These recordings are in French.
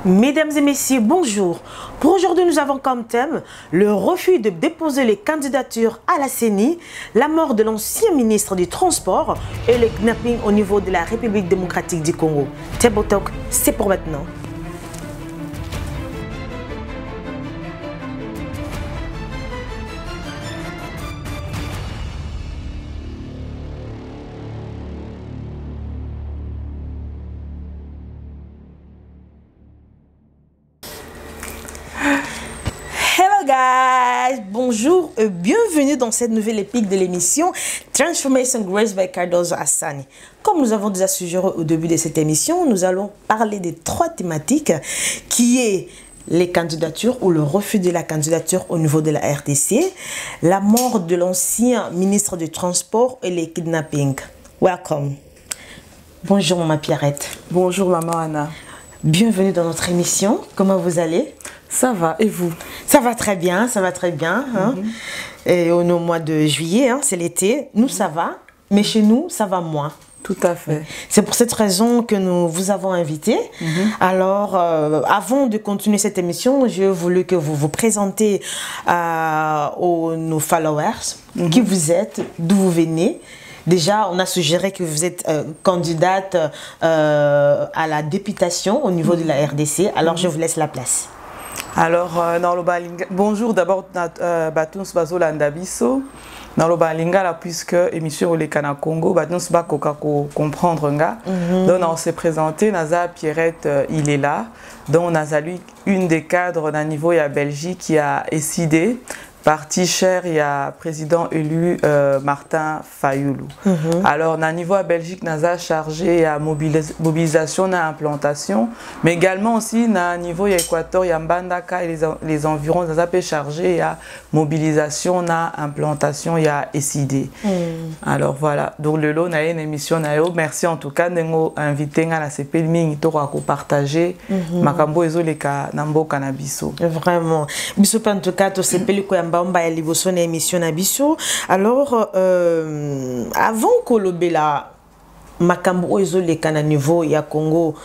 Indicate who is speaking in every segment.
Speaker 1: Mesdames et messieurs, bonjour. Pour aujourd'hui, nous avons comme thème le refus de déposer les candidatures à la CENI, la mort de l'ancien ministre du Transport et le kidnapping au niveau de la République démocratique du Congo. Tebotok, c'est pour maintenant. Hello guys, bonjour et bienvenue dans cette nouvelle épique de l'émission Transformation Grace by Cardozo Hassani. Comme nous avons déjà suggéré au début de cette émission, nous allons parler des trois thématiques qui est les candidatures ou le refus de la candidature au niveau de la RDC, la mort de l'ancien ministre du Transport et les kidnappings. Welcome. Bonjour Maman Pierrette.
Speaker 2: Bonjour Maman Anna.
Speaker 1: Bienvenue dans notre émission. Comment vous allez?
Speaker 2: Ça va, et vous?
Speaker 1: Ça va très bien, ça va très bien. Hein? Et au mois de juillet, hein, c'est l'été, nous ça va, mais chez nous ça va moins.
Speaker 2: Tout à fait.
Speaker 1: C'est pour cette raison que nous vous avons invité. Alors, avant de continuer cette émission, j'ai voulu que vous vous présentez nos followers, qui vous êtes, d'où vous venez. Déjà, on a suggéré que vous êtes candidate à la députation au niveau de la RDC. Alors, je vous laisse la place.
Speaker 2: Alors, bonjour d'abord, Batouns Bazolanda Bisso. Dans le Balingala, puisque émission au Kana Congo, Batouns Bakoka comprendre nga. Donc, on s'est présenté, Naza Pierrette, il est là. Donc, on a salué une des cadres d'un niveau, il y a Belgique qui a décidé. Parti cher, il y a président élu Martin Fayoulou. Alors, à niveau à Belgique, nous avons chargé à mobilisation et implantation, mais également aussi à niveau à Équateur, il y a Mbandaka et les environs, nous avons chargé à mobilisation et implantation, il y a SID. Alors voilà, donc le lot, on a une émission, merci en tout cas de nous inviter à la CP pour partager Makambo Ezoleka Nambo Canabiso.
Speaker 1: Vraiment. Bisous en tout cas, tu alors, avant que le Bela Makambo Ezole Kana niveau ya Congo,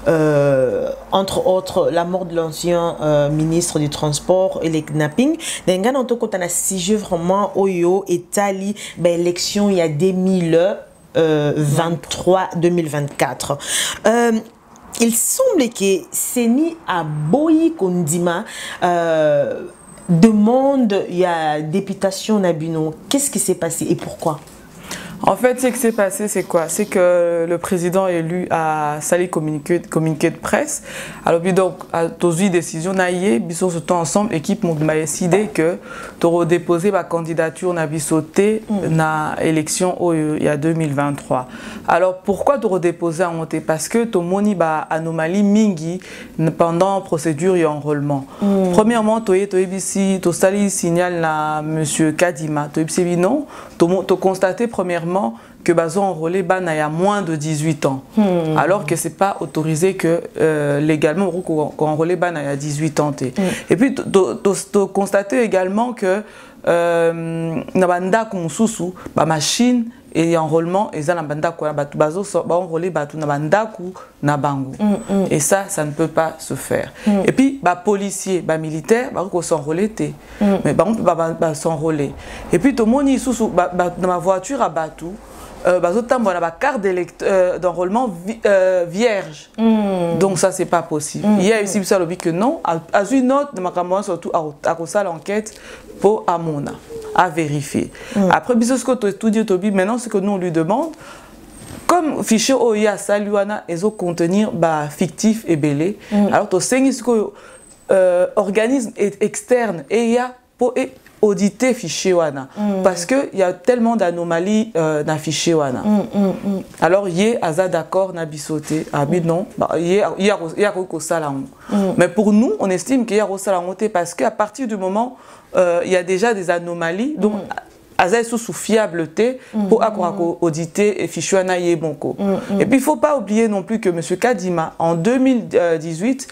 Speaker 1: entre autres la mort de l'ancien ministre du Transport et les kidnappings, n'engan en tout cas on a sujet vraiment Oyo Italie élection il y a 2023-2024. Il semble que CENI a Boyi Kondima demande, il y a députation Nabino. Qu'est-ce qui s'est passé et pourquoi?
Speaker 2: En fait, ce qui s'est passé, c'est quoi? C'est que le président élu a sali communiqué de presse. Alors, donc, à tous une décision, naïe, bisous ce temps ensemble, équipe m'a décidé que tu auras déposé ma candidature na bisauté na élection il y a 2023. Alors, pourquoi tu auras déposé en monté? Parce que ton moni ba anomalie mingi pendant procédure et enrôlement. Premièrement, tu as sali signal na monsieur Kadima. Tu as non, tu as constaté premièrement que Bazo enrôlé il y a moins de 18 ans. Alors que ce n'est pas autorisé que légalement qu'on enrôlé il y a 18 ans. Et puis, tu as constaté également que Nabanda Konsusu, la machine et enrôlement, et ça Nabanda Bazo enrôlé Nabandaku Nabangu. Et ça ne peut pas se faire. Et puis, policier, militaire, ils s'enrôler. Mais on peut s'enrôler. Et puis, tout le monde dans ma voiture à Batou. La carte d'enrôlement vierge. Donc ça, c'est pas possible. Il y a aussi ça le que non, à une note de ma campagne, surtout à l'enquête pour Amona, à vérifier. Après, ce que tu étudies, maintenant, ce que nous on lui demande, comme fichier OIA, Saluana, ils ont contenir fictif et belé. Alors, tu sais ce que organisme externe et il y a pour auditer fichier wana parce que il y a tellement d'anomalies dans fichier wana. Alors il a d'accord na bisoté non il y a mais pour nous on estime qu'il y a parce qu'à partir du moment il y a déjà des anomalies donc Aza sous fiabilité pour auditer et fichier wana yebonko. Et puis il faut pas oublier non plus que monsieur Kadima en 2018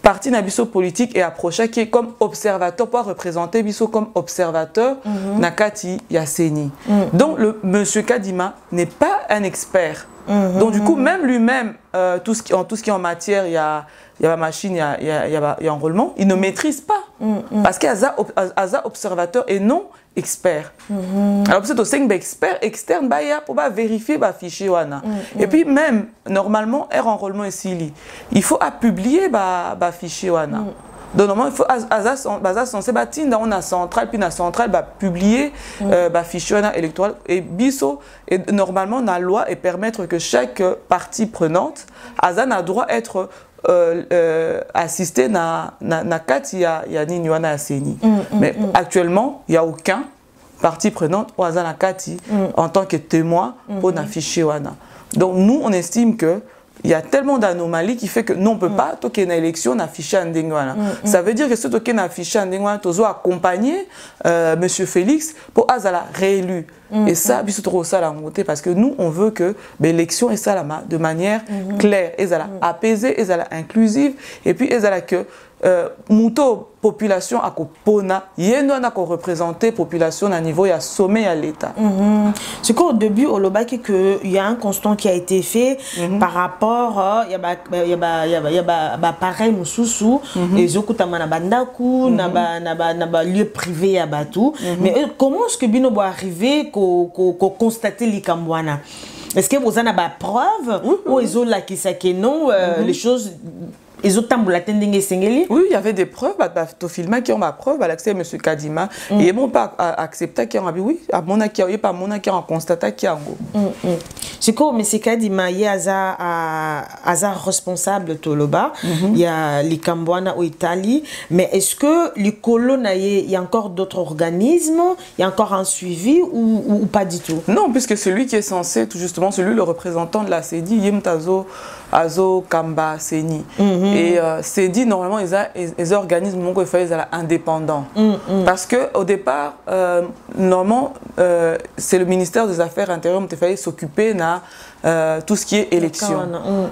Speaker 2: parti Nabiso politique est approché qui est comme observateur pour représenter Biso comme observateur Nakati Yasseni. Donc le monsieur Kadima n'est pas un expert Donc du coup, même lui-même, tout ce qui est en matière, il y a la machine, il y a enrôlement, il ne maîtrise pas. Parce qu'il y a observateur et non expert. Alors c'est aussi un expert externe pour vérifier le fichier. Et puis même, normalement, enrôlement ici, il faut publier le fichier. Donc normalement, il faut censé dans la centrale, puis la centrale publier le fichier électoral et biso. Et normalement, la loi et permettre que chaque partie prenante a le droit d'être assisté na kati ya nini wana ya CENI. Mais actuellement, il n'y a aucun partie prenante au na kati en tant que témoin pour n'afficher wana. Donc nous, on estime que il y a tellement d'anomalies qui fait que non, on ne peut pas toquer une élection, on affiche un dingwana. Ça veut dire que si toquer une affiche un dingwana, tu dois accompagner M. Félix pour Azala réélu. Et ça, c'est trop ça la montée parce que nous, on veut que l'élection est ça de manière claire, apaisée, inclusive, et puis que muto population à Kopona, yendo na ko représenter population à niveau ya sommet à l'État.
Speaker 1: C'est qu'au début au Lobaki que il y a un constat qui a été fait par rapport il y a pareil mususu et zokuta mana bandaku na ba lieu privé ya batu mais comment est-ce que bino bo arriver ko constater likambwana? Est-ce que vous avez des preuves ou ils ont la qui que non les choses oui,
Speaker 2: il y avait des preuves, Tofilma qui ont ma preuve, l'accès à M. Kadima, et ils n'ont pas accepté qu'il y a oui, à mon accueil, pas mon accueil, en constatant qu'il y a
Speaker 1: c'est comme M. Kadima, il y a un responsable Toloba, il y a les Cambouana au Italie, mais est-ce que les colons, il y a encore d'autres organismes, il y a encore un suivi ou pas du tout?
Speaker 2: Non, puisque celui qui est censé, tout justement, celui le représentant de la CEDI, Yemtazo Azo Kamba Seni. Et CEDI, normalement, les organismes indépendants. Parce qu'au départ, normalement, c'est le ministère des Affaires intérieures qui fallait s'occuper de tout ce qui est élection.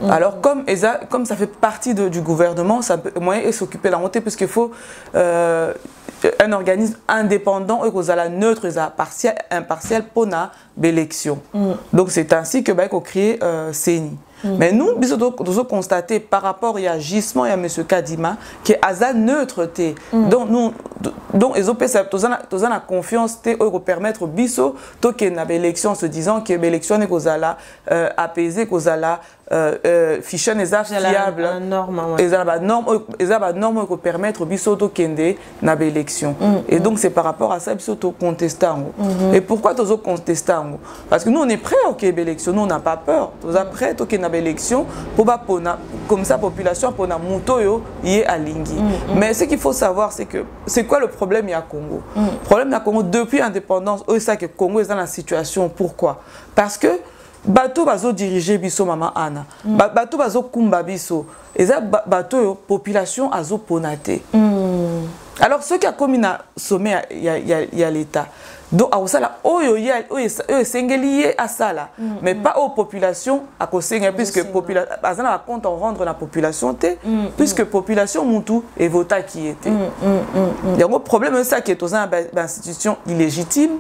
Speaker 2: Alors, comme ça fait partie du gouvernement, ça peut moyen s'occuper de la montée, puisqu'il faut un organisme indépendant et qu'on a la neutre, impartial pour l'élection. Donc, c'est ainsi que qu'on crée CENI. Mais nous, nous avons constaté par rapport à l'agissement de M. Kadima qui est à la neutrité. Donc, ils ont la confiance pour permettre biso qu'il y ait l'élection en se disant que l'élection est apaisée, fichier n'est fiable. Ils ont la norme pour permettre biso qu'il y ait l'élection. Et donc, c'est par rapport à ça que nous contestons. Et pourquoi nous contestons? Parce que nous, on est prêts à l'élection, nous, on n'a pas peur. Nous sommes prêts à l'élection pour comme ça, la population pour la moto y à Lingui. Mais ce qu'il faut savoir, c'est que c'est quoi le problème au Congo? Le problème au Congo, depuis l'indépendance, c'est ça que le Congo est dans la situation. Pourquoi? Parce que bateau bazo diriger biso maman Anna, bateau bazo kumba biso, et ça bateau population azo ponate. Alors ceux qui a commis na sommet il y a l'État. Donc à ça là lié à ça là, mais pas aux populations à cause puisque population à compte en rendre la population puisque population mutu et vota qui était. Il y a un problème ça qui est dans une institution illégitime,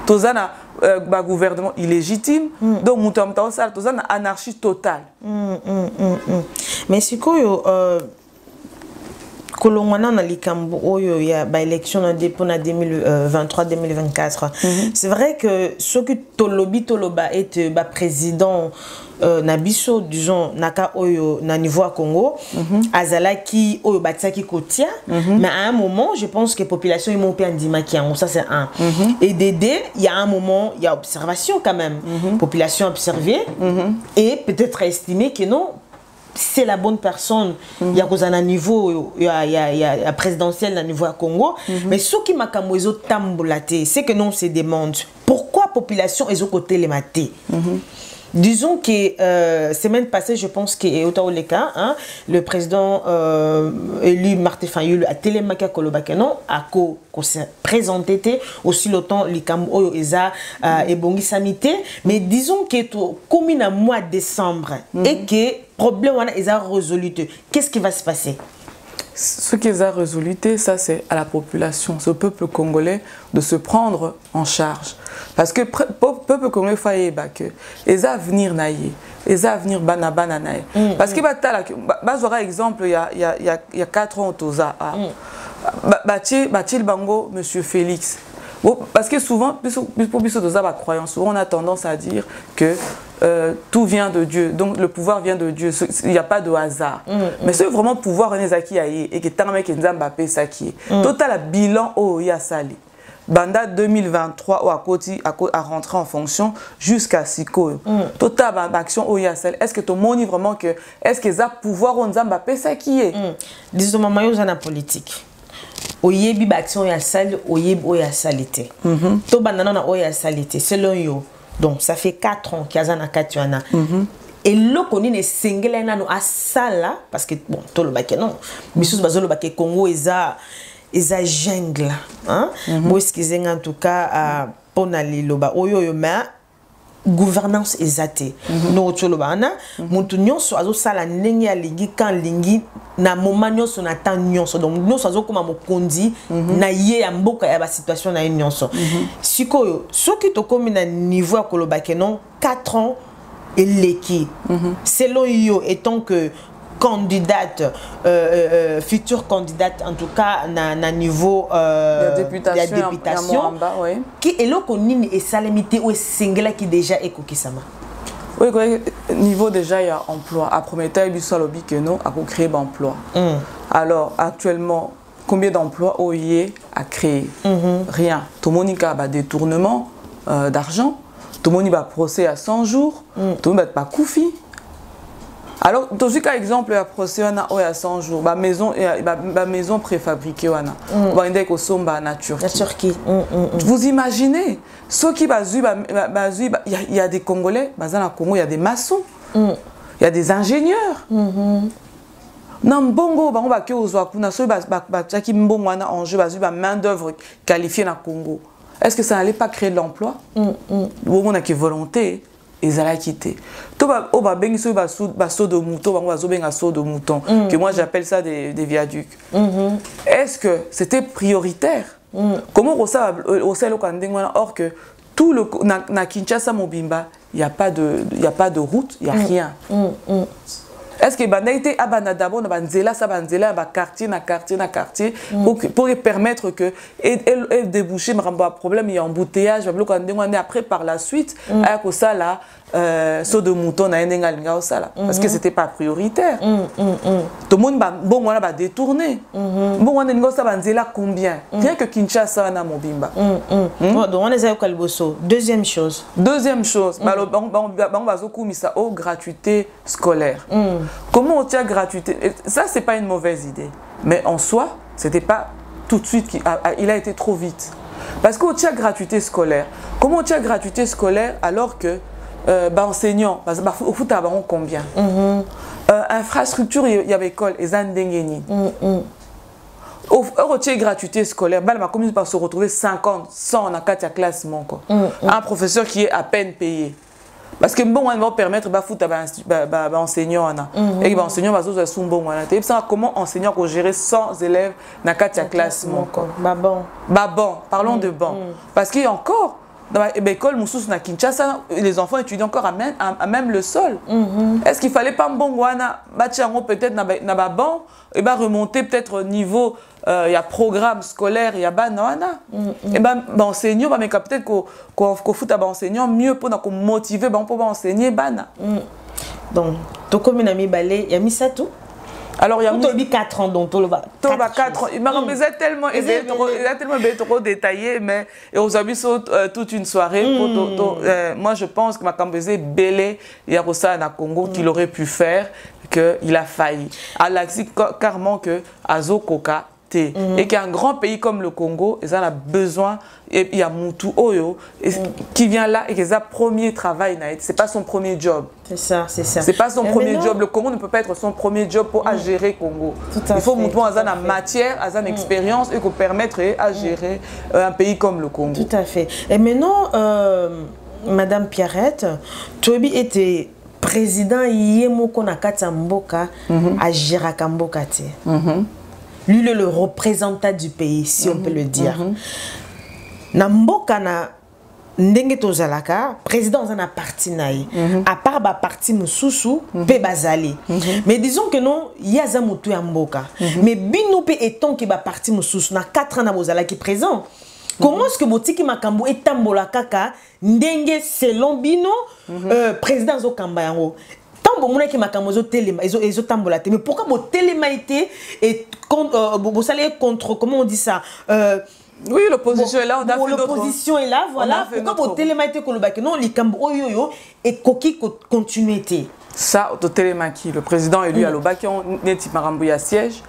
Speaker 2: dans un gouvernement illégitime, donc mutu ça dans une anarchie totale.
Speaker 1: Mais c'est quoi Kolongwana na likambo oyo ya ba élection na dépôt na 2023-2024. C'est vrai que ce que Toloba est ba président na biso disons naka oyo na niveau à Congo azalaki oyo batsaki kotia mais à un moment je pense que population ils m'ont pas ndima ki ça c'est un et Dédé il y a un moment il y a observation quand même population observée et peut-être estimé que non c'est la bonne personne. Il y a un niveau, il y a présidentiel à niveau à Congo. Mais ce qui m'a camoué tambolaté, c'est que non, c'est des mondes. Pourquoi la population est au côté les matés? Disons que semaine passée, je pense que Otaoleka, le président élu Martin Fayulu a télémaqué Kolobakeno a présenté aussi longtemps les Kambo Eza et Bongi Samité. Mais disons que comme in mois de décembre et que problème est résolu, qu'est-ce qui va se passer?
Speaker 2: Ce qui est résolu, ça c'est à la population, ce peuple congolais, de se prendre en charge. Parce que le peuple congolais, il faut que les avenirs naïe. et ça venir bana parce que bazora exemple il y a 4 ans toza batil bango monsieur Félix. Bon, parce que souvent, pour la croyance, souvent on a tendance à dire que tout vient de Dieu, donc le pouvoir vient de Dieu, il n'y a pas de hasard. Mais c'est vraiment pouvoir et que tant que Nzambape Saki. Total bilan au Yasali. Banda 2023 a rentré en fonction jusqu'à Siko. Total action au Yasali. Est-ce que tu montres vraiment que est-ce que ça pouvoir au Nzambape Saki?
Speaker 1: Disons maman yo na politique. Oyebi baction ya sali oyebi oya salité to banana na oya salité selon yo. Donc ça fait 4 ans qu'il y a na katuana et le koni ne singela na no asala parce que bon to le baké non bisus bazolo baké Congo eza jungle hein moi excusez en tout cas pona liloba oyo yo mais gouvernance ezate no tolobana muntu nyonso azosala ndenge ya lingi kan lingi na moment nyonso na temps nyonso donc nyonso azokoma mokondi na ye ya mboka ya ba situation na nyonso sikoyo soki tokomi na niveau ya kolobake non 4 ans eleki selon yo étant que candidate, future candidate en tout cas na niveau de députation qui est là qu'on est salamité ou single qui déjà est kokisama.
Speaker 2: Oui, niveau déjà il y a emploi. À Prométhée il y a lobby que nous à créer d'emploi. Alors actuellement combien d'emplois OIE a créé? Rien. Tout le monde a détournement d'argent. Tout le monde a procès à 100 jours. Tout le monde a pas koufi. Alors, dans ce cas, exemple, il y a procès à 100 jours, ma maison préfabriquée, nature. Vous imaginez, ceux qui il y a des Congolais, dans le Congo, il y a des maçons, il y a des ingénieurs. Nambongo, on va main d'œuvre qualifiée dans le Congo. Est-ce que ça n'allait pas créer de l'emploi? On a qui volonté. Ils allaient quitter. Tout saut de mouton, que moi j'appelle ça des viaducs. Est-ce que c'était prioritaire? Comment on sait or que tout le na Kinshasa Mobimba, il n'y a pas de route, il n'y a rien. Est-ce que banaité abana d'abord na banzela sa banzela ba quartier na quartier pour permettre que et déboucher un problème il y a embouteillage après par la suite avec ça là saut de mouton na endengalinga osala parce que c'était pas prioritaire. Tout le monde bon on va détourner. Bon on ngo sa banzela combien? Rien que Kinshasa na Mobimba.
Speaker 1: Donc on est à Kalboso. Deuxième chose, on va zokumisa au gratuité scolaire.
Speaker 2: Comment on tient gratuité? Ça, c'est pas une mauvaise idée. Mais en soi, c'était pas tout de suite il a été trop vite. Parce qu'on tient gratuité scolaire. Comment on tient gratuité scolaire alors que enseignants, au foot, combien? Infrastructure, il y avait école, et Zandengeni. Au tient gratuité scolaire, ma commune va se retrouver 50, 100 dans 4 classes. Un professeur qui est à peine payé. Parce que bon, on va permettre de foutre enseignant et enseignant va se bon comment enseignant pour gérer 100 élèves dans 4 classes bon parlons de bon parce qu'il y a encore dans l'école Moussous na Kinshasa les enfants étudient encore à même le sol. Est-ce qu'il fallait pas bon peut-être na bon et remonter peut-être au niveau il y a programme scolaire il y a et enseignant mais peut-être qu'on fout à enseignant mieux pour nous motiver pour enseigner
Speaker 1: donc to comme ami balé il y a mis ça tout. Alors il y a 4 ans donc tout le bas
Speaker 2: 4 ans il m'a tellement trop détaillé mais et aux amis toute une soirée moi je pense que ma cambésé belé il y a ça na Congo qu'il aurait pu faire que il a failli à l'axi carrément que Azo Koka et qu'il y a un grand pays comme le Congo, ils en a besoin, et il y a Moutou Oyo, qui vient là et qui a premier travail, c'est pas son premier job.
Speaker 1: C'est ça, c'est ça.
Speaker 2: C'est pas son premier job. Le Congo ne peut pas être son premier job pour gérer Congo. Il faut Moutou à la matière, à une expérience et qu'on permettre à gérer un pays comme le Congo.
Speaker 1: Tout à fait. Et maintenant, Madame Pierrette, Tobi était président Yemoko Nakata Mboka à Girakamboka. Lui, le représentant du pays, si on peut le dire. Namboka na ndenge tozalaka président on a parti naï à part ba parti mususu pe bazali mais disons que non yaza mutu ya mboka mais bino pe étant que ba parti mususu na 4 ans na bozala qui présent comment est-ce que botiki makambo etambola kaka ndenge selon bino président zo kamba yango tambo mona ki makambo zo telema ezo tambola te mais pourquoi bo telema été et bo salé contre comment on dit ça
Speaker 2: oui, l'opposition est là, on a fait
Speaker 1: l'opposition est là, voilà. Pourquoi votre télémaïté kolobaki non les cambo oyoyo et koki continuité.
Speaker 2: Ça, au télémaki, le président élu à l'Obaki, on est Marambouya siège,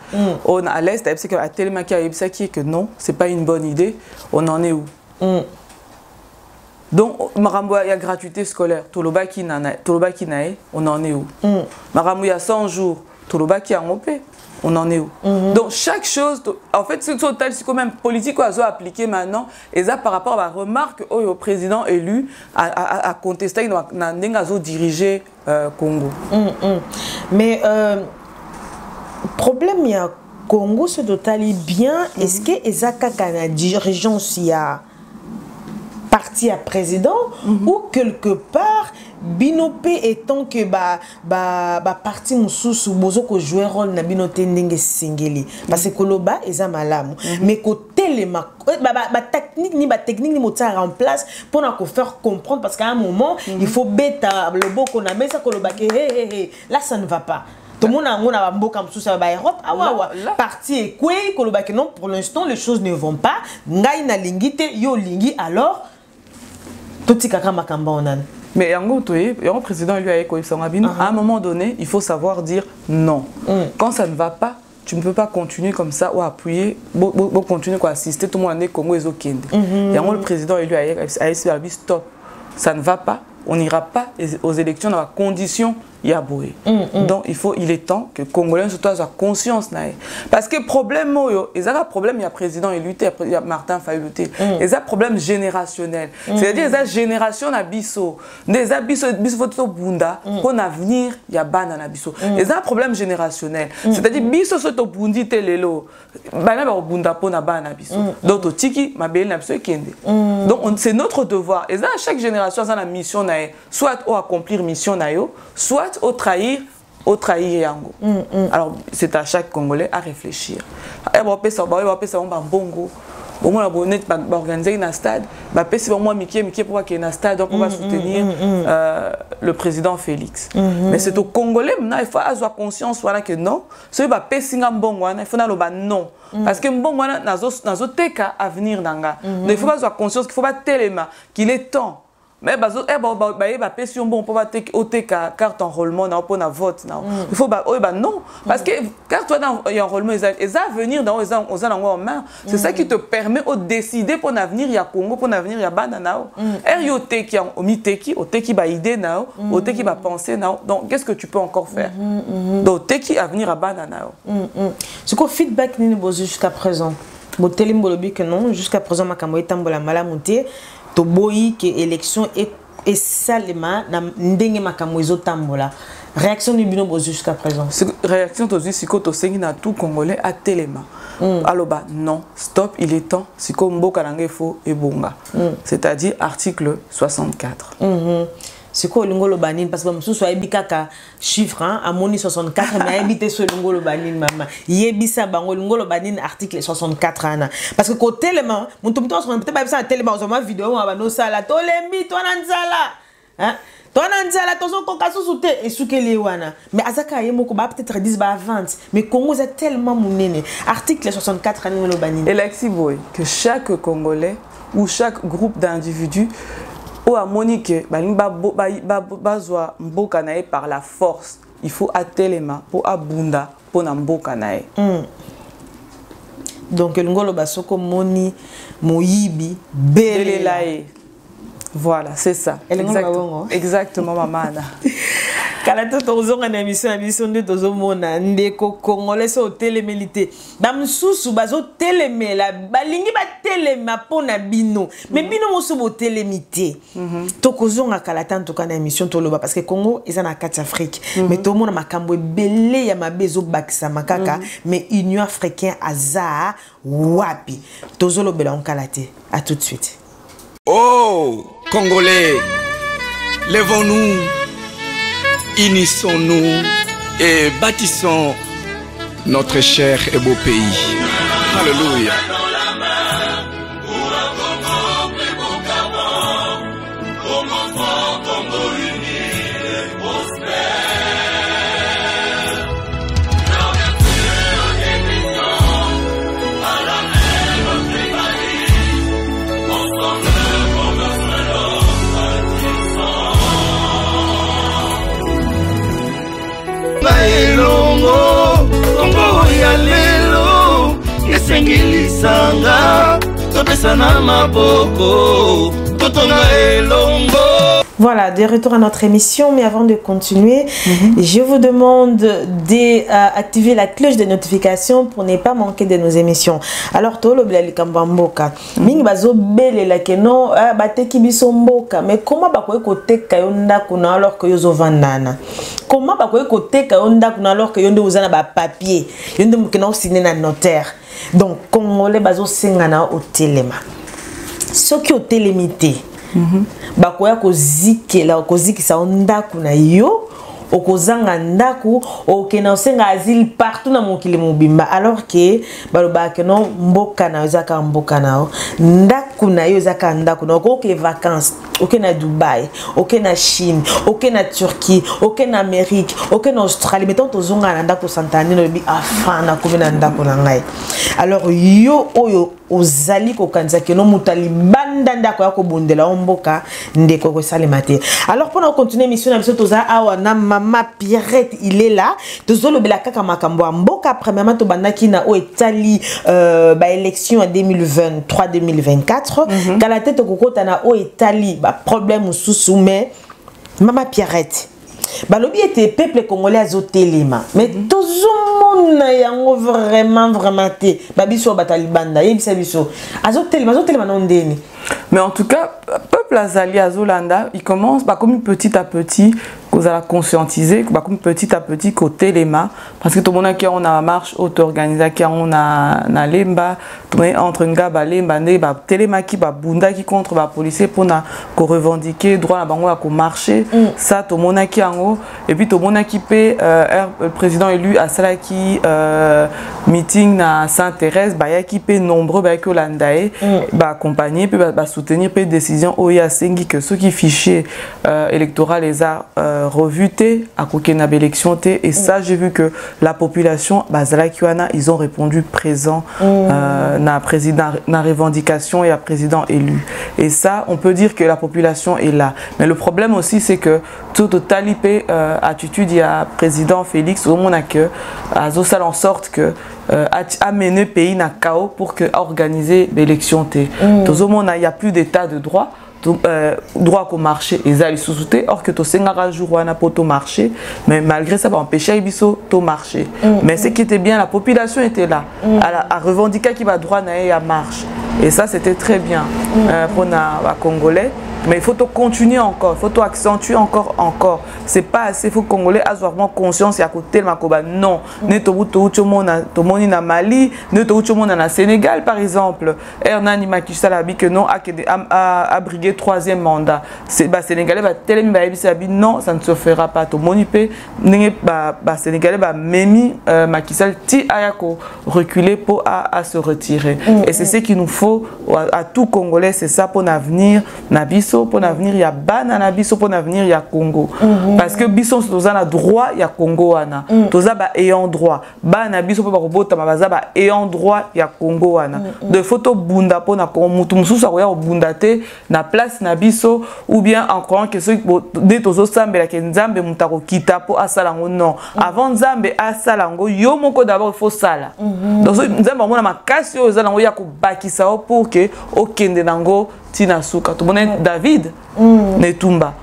Speaker 2: on à l'est, c'est que à télémaki à Ibsaki que non, c'est pas une bonne idée. On en est où? Donc Marambouya, il y a gratuité scolaire. Tolobaki nae, on en est où? Marambouya 100 jours, Tolobaki en OP. On en est où? Donc chaque chose, en fait, c'est total, c'est quand même politique qu'on a appliqué maintenant. Et ça par rapport à la remarque au président élu à contester, à diriger Congo.
Speaker 1: Mais problème, il y a Congo se totalie bien. Est-ce que Ezaka Kana dirigeance y a parti à président ou quelque part binope étant que parti mususu bozo ko jouer rôle na binote ndenge singeli parce que loba eza malamu mais côté les technique ni motard en place pour nous faire comprendre parce qu'à un moment il faut bêta le beau qu'on a mais ça koloba que là ça ne va pas. Tout le monde a mboka mususu ba Europe parti et quoi koloba que non pour l'instant les choses ne vont pas ngai na lingite yo lingi alors tout kaka makamba onan.
Speaker 2: Mais le président lui a écouté à un moment donné, il faut savoir dire non. Quand ça ne va pas, tu ne peux pas continuer comme ça ou appuyer, continuer à assister tout le monde au Congo et au Kende. Le président lui a dit stop, ça ne va pas, on n'ira pas aux élections dans la condition Yaboué. Donc il est temps que les Congolais soient conscience. Parce que le problème, il y a un problème, il y a le président élu, il y a Martin Fayulu. Il y a un problème générationnel. C'est-à-dire il y a une génération à Bisso. Il y a un Bisso Bunda, pour l'avenir, il y a Bana à Bisso. Il y a un problème générationnel. C'est-à-dire Bisso Soto Bundi Telelo, Bana Bunda pour Bana Bisso. Donc Tiki, Mabel Nabso Kende. Donc c'est notre devoir. Et à chaque génération, ça a une mission, soit au accomplir mission, soit au trahir yango. Alors c'est à chaque Congolais à réfléchir. On va bongo. Au moins on va organiser un stade. Pour qu'il y ait un stade, donc on va soutenir le président Félix. Mais c'est au Congolais maintenant il faut avoir conscience voilà que non. Ce va pessinga bongo il faut non. Parce que bongo nazo teka avenir nanga. Donc il faut avoir conscience qu'il faut pas téléma qu'il est temps. Mais si on peut pas carte enrôlement pour un vote il faut non parce que carte enrôlement ils à venir dans en main c'est ça qui te permet de décider pour l'avenir il y a Congo pour l'avenir il y a banana qui ont mis teki teki ba idée teki ba penser donc qu'est-ce que tu peux encore faire donc teki avenir à banana
Speaker 1: c'est quoi feedback ni jusqu'à présent botelim bolobi que non jusqu'à présent makambo etambola malamuté to boyi que élection et salema na ndenge makambo ezotambola réaction ni bino jusqu'à présent
Speaker 2: réaction to siko to sengi na tout congolais à telema aloba non stop il est temps siko mboka nanga fo ebonga c'est-à-dire article 64
Speaker 1: c'est quoi le ngolo banine parce que mususu soit ebikaka chiffre à moni 64 mais habité sur le ngolo banine maman yebisa bango le ngolo banine article 64 ana parce que côté tellement mon tout on peut pas ça tellement on ma vidéo on va no sala to lembi to nanzala hein to nanzala to so koka susute et sukeli wana mais azaka yemoko ba peut-être 10 ba 20 mais Congo c'est tellement monene article 64 ana ngolo banine
Speaker 2: et Lexi boy que chaque Congolais ou chaque groupe d'individus ou à Monique, bazwa mboka nae par la force. Il faut atelema pour abunda pour na mboka nae.
Speaker 1: Donc le ngolo basoko moni moyibi belelae.
Speaker 2: Voilà, c'est ça. Exactement maman.
Speaker 1: Kalato tozo ngana émission de tozo mona ndeko congolais so télémélité bamsusu bazo télémela balingi ba téléma pona bino mais bino moso bo télémité to kozonga kalata en tout cas na émission to loba parce que Congo eza na kati Afrique mais to mona makambo belé ya mabezo bakisa makaka mais Union africaine aza wapi tozo lobela on kalate à tout de suite.
Speaker 3: Oh, Congolais, lèvons-nous, unissons-nous et bâtissons notre cher et beau pays. Alléluia.
Speaker 4: Elongo, Kongo ya lelo, esengilisanga, topesana maboko, totonga elongo.
Speaker 1: Voilà, de retour à notre émission, mais avant de continuer, je vous demande d'activer la cloche de notification pour ne pas manquer de nos émissions. Alors, tolo blali kambamboka, mingi bazo bele la keno bateki biso mboka, mais comment bakoye kote kayonda kuna alors que yozo vandana? Comment bakoye kote kayonda kuna alors que yonde uzana ba papier, yonde mukena signé na notaire. Donc, Congolais bazo sengana au téléma. Ce qui au télémité. Bakoya kozikela kozikisa ndaku na yo okozanga ndaku okena osenga asile partout na mokili mobimba alors que baloba ke no mboka na zaka mboka na ndaku na yo zaka ndaku na okoke vacances okena Dubaï okena Chine okena Turquie okena Amérique okena Australie mettons tozonga na ndaku santani no bi afana komena ndaku na ngai alors yo oyo ozali kokanza ke no mutali banda ndako ya kobondela mboka ndeko ko salimate. Alors pendant continuer mission na biso toza awa na mama Pierrette il est là tozolo bela kaka makambo mboka premièrement to bandaki na o etali ba élection en 2023 2024 kala tete kokota na o etali ba problème sous mais mama Pierrette balobi était peuple congolais azotelema mais tozomona yango vraiment te babiso batalibanda yebisa biso azotelema non ndeni.
Speaker 2: Mais en tout cas, peuple azali azolanda, il commence comme petit à petit qu'on a conscientisé, comme petit à petit côté les mains, parce que tout le monde qui on a marche auto-organisée, qui on a na lemba, tout le entre ngaba lemba ne ba téléma qui ba bunda qui contre ba policier pour na ko revendiquer droit à bango à ko marcher, ça tout le monde qui en haut et puis tout le monde qui paie le président élu à cela qui meeting na Sainte-Thérèse, ba ya qui paie nombreux ba que landae, ba accompagner puis ba soutenir peu décision oya sengi que ceux qui fichier électoral les a revuté à kokena élection et ça j'ai vu que la population bazala kiwana ils ont répondu présent na président na revendication et à président élu et ça on peut dire que la population est là mais le problème aussi c'est que tout talipé attitude il y a président Félix au monde que azo ça en sorte que amener pays na chaos pour que organiser l'élection t tout le monde il y a plus d'état de droit droit au marché et ça sous-souté or que to sengara jour wana poto marché mais malgré ça va empêcher ibiso to marché mais ce qui était bien la population était là à revendiquer qui va droit na marche et ça c'était très bien pour na congolais. Mais il faut continuer encore, il faut accentuer encore. C'est pas assez, il faut que les Congolais aient vraiment conscience et à côté de Makoba. Non, ne tout le monde na Mali, ne tout le monde na Sénégal par exemple. Hernani Makisalabi que non a brigué troisième mandat. C'est Sénégalais va tellement non, ça ne se fera pas. Tout le monde peut Sénégalais va Memi Makisal ti ayako reculer pour à se retirer. Et c'est ce qu'il nous faut à tout Congolais, c'est ça pour l'avenir, Nabiso. Pour l'avenir, il y a Banana Biso, pour l'avenir, il y a Congo. Parce que Biso, c'est un droit, il y a Congo. Toza ba ayant droit. Banana Biso, pour robota, mabaza ba ayant droit, il y a Congo. De photos bunda pour na Mutumsu, ça au bundate, na place na Biso, ou bien en croyant que ceux qui de tozo sambe la kenzambe mutako kita pour asalango non. Avant zambe asalango, yo moko d'abord il faut sala. Donc zambe mona makasi yo zalango ya ko bakisa pour que okende nango tina suka to mona David Netumba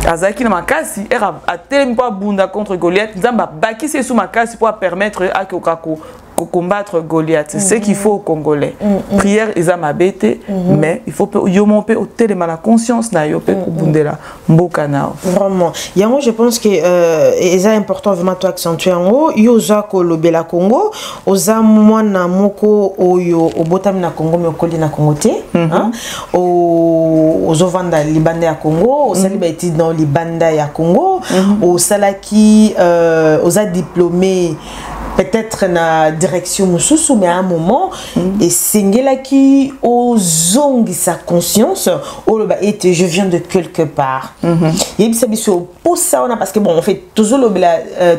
Speaker 2: azaki na makasi era a tellement bunda contre Goliath nzamba bakisi sous makasi pour permettre à kokako combattre Goliath. C'est ce qu'il faut aux Congolais. Prière, ils ont m'abêté, mais il faut yomompe au téléma la conscience na yopé pour bundela mbokana.
Speaker 1: Vraiment. Yango, je pense que c'est important vraiment de accentuer en haut. Yoza ko lobela Congo, oza mwana moko oyo obotam na Congo mais okoli na Congo te, hein? Ozovanda libanda ya Congo, osali ba étude dans libanda ya Congo, osalaki oza diplômé peut-être na direction mususu mais à un moment et singela qui ozongi sa conscience oh bah je viens de quelque part et ça biso pour ça on a parce que bon on fait toujours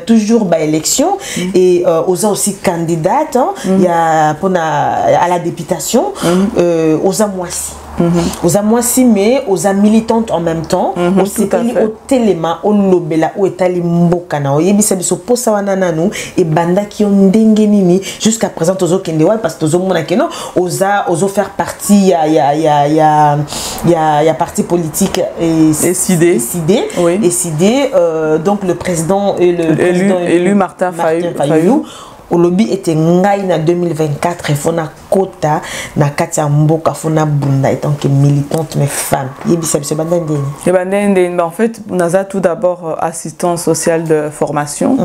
Speaker 1: toujours bah élection et oza aussi candidate il y a pour à la députation oza moisi oza moisi mais oza militante en même temps osepeli au téléma au lobela au etali mboka na oyebisa biso pour ça wana nanu et banda qui ont ndenge nini jusqu'à présent tozo kende wa parce que tozo mona keno ozo faire partie ya parti politique et décidé donc le président et
Speaker 2: élu Martin Fayou
Speaker 1: au lobby était ngai en 2024 et fona kota na katia mboka fona bunda étant que militante mais femme yebisa biso bandendeni
Speaker 2: en fait on a tout d'abord assistant social de formation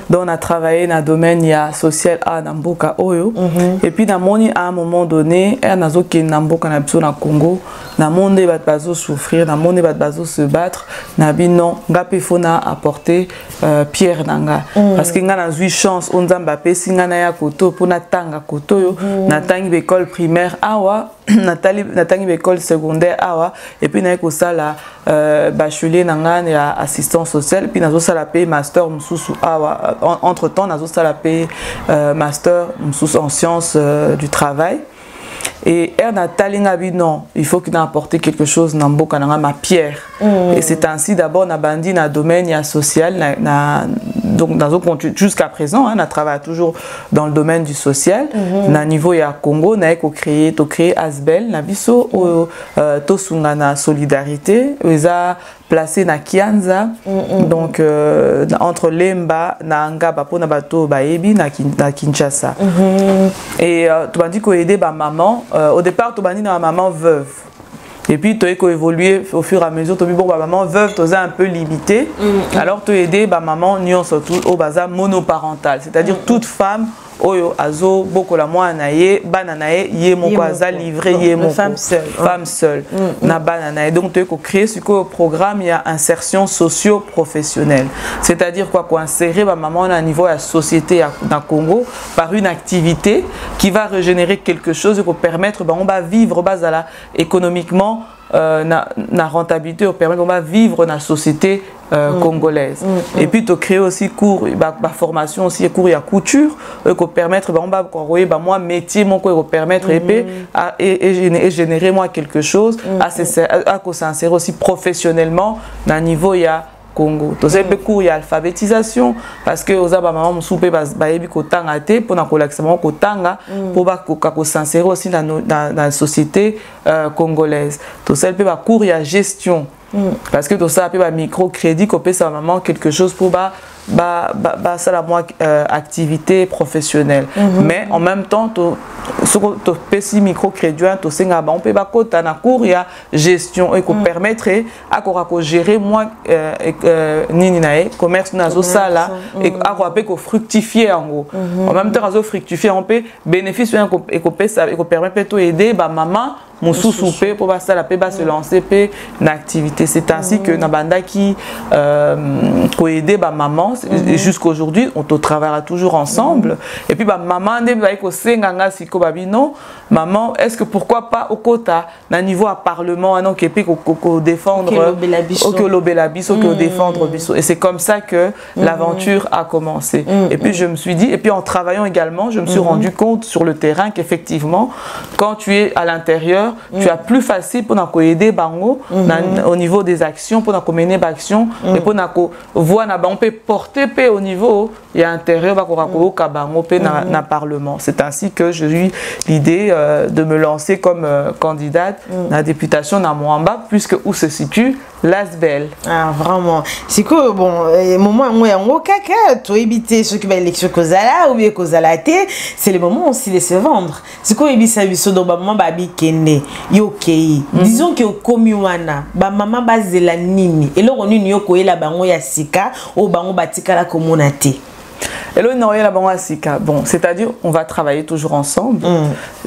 Speaker 2: donc on a travaillé dans le domaine social à mboka oyo et puis dans moni à un moment donné nazo ke mboka na biso na Congo na monde bat bazo souffrir na monde bat bazo se battre na bino ngape fona apporter pierre nanga parce que nga na zui chance on nzamba singa na ya koto pona tanga koto yo na tangi l'école primaire awa na tangi l'école secondaire awa et puis na ko sala bachelier nanga ya assistant social puis nazo sala paye master mususu awa entre temps nazo sala paye master mususu en sciences du travail. Et non, il faut qu'il ait apporté quelque chose dans mboka nanga ma pierre. Et c'est ainsi d'abord na bandi na domaine social donc jusqu'à présent on a travaillé toujours dans le domaine du social na niveau ya Congo na eko créer Asbel na biso to sungana solidarité eza placé na Kianza donc entre Lemba na Ngaba pona bato baebi na Kinshasa et tu m'as dit qu'on aider ba maman au départ tu m'as dit na maman veuve et puis tu as évolué au fur et à mesure tu as dit bon ba maman veuve tu es un peu limité alors tu as aidé ba maman nion surtout au bazar monoparental c'est-à-dire toute femme oyo azo boko la moi naye bananaye ye moko aza livré ye moko femme seule na bananaye donc tu as créé ce programme il y a insertion socio-professionnelle c'est-à-dire quoi insérer ma maman à un niveau de la société dans Congo par une activité qui va régénérer quelque chose pour permettre on va vivre basala économiquement na rentabilité permet qu'on va vivre dans la société congolaise et puis tu crées aussi cours ma formation aussi cours à couture pour permettre on va moi métier mon pour permettre et générer moi quelque chose à s'insérer aussi professionnellement dans niveau il y a Congo. Tous ces cours il y a alphabétisation parce que aux aba maman souper baebi kotanga te pour na kolakisama kotanga pour ba ko s'insérer aussi dans la société congolaise. Tous ces cours il y a gestion parce que tout ça peut microcrédit qu'on peut sa maman quelque chose pour ça la moi activité professionnelle mais en même temps ce que tu peux microcrédit tu sais on peut pas côté na cours il y a gestion et qu'on permettrait à gérer moi nini nae commerce nazo sala et à qu'on fructifier en gros en même temps nazo fructifier on peut bénéficier et qu'on peut ça et qu'on permet plutôt aider ba maman mon sous-soupé pour ça la peut se lancer pe une activité c'est ainsi que nabanda qui pour aider ba maman et jusqu'aujourd'hui on travaillera toujours ensemble et puis bah maman ne va ko senganga siko babino maman est-ce que pourquoi pas au quota na niveau à parlement non qui peut défendre au défendre biso et c'est comme ça que l'aventure a commencé et puis je me suis dit et puis en travaillant également je me suis rendu compte sur le terrain qu'effectivement quand tu es à l'intérieur tu as plus facile pour nous aider bango au niveau des actions pour nous mener d'action et pour nous voir on peut porter au niveau et à l'intérieur bango na parlement c'est ainsi que je eu l'idée de me lancer comme candidate à la députation dans Moamba, puisque où se situe l'ASBEL.
Speaker 1: Ah, vraiment. C'est que, bon, moment où on caca, tu éviter ce qui va l'élection Kozala ou bien Kozala T, c'est le moment aussi de se vendre. C'est quoi, il s'agit de maman babi kene, yoke. Disons que au komiwana, ba maman base de la nini. Et là, on y yoko et la bango ya sika, ou bango batika la communauté.
Speaker 2: Et là, bon, c'est-à-dire, on va travailler toujours ensemble.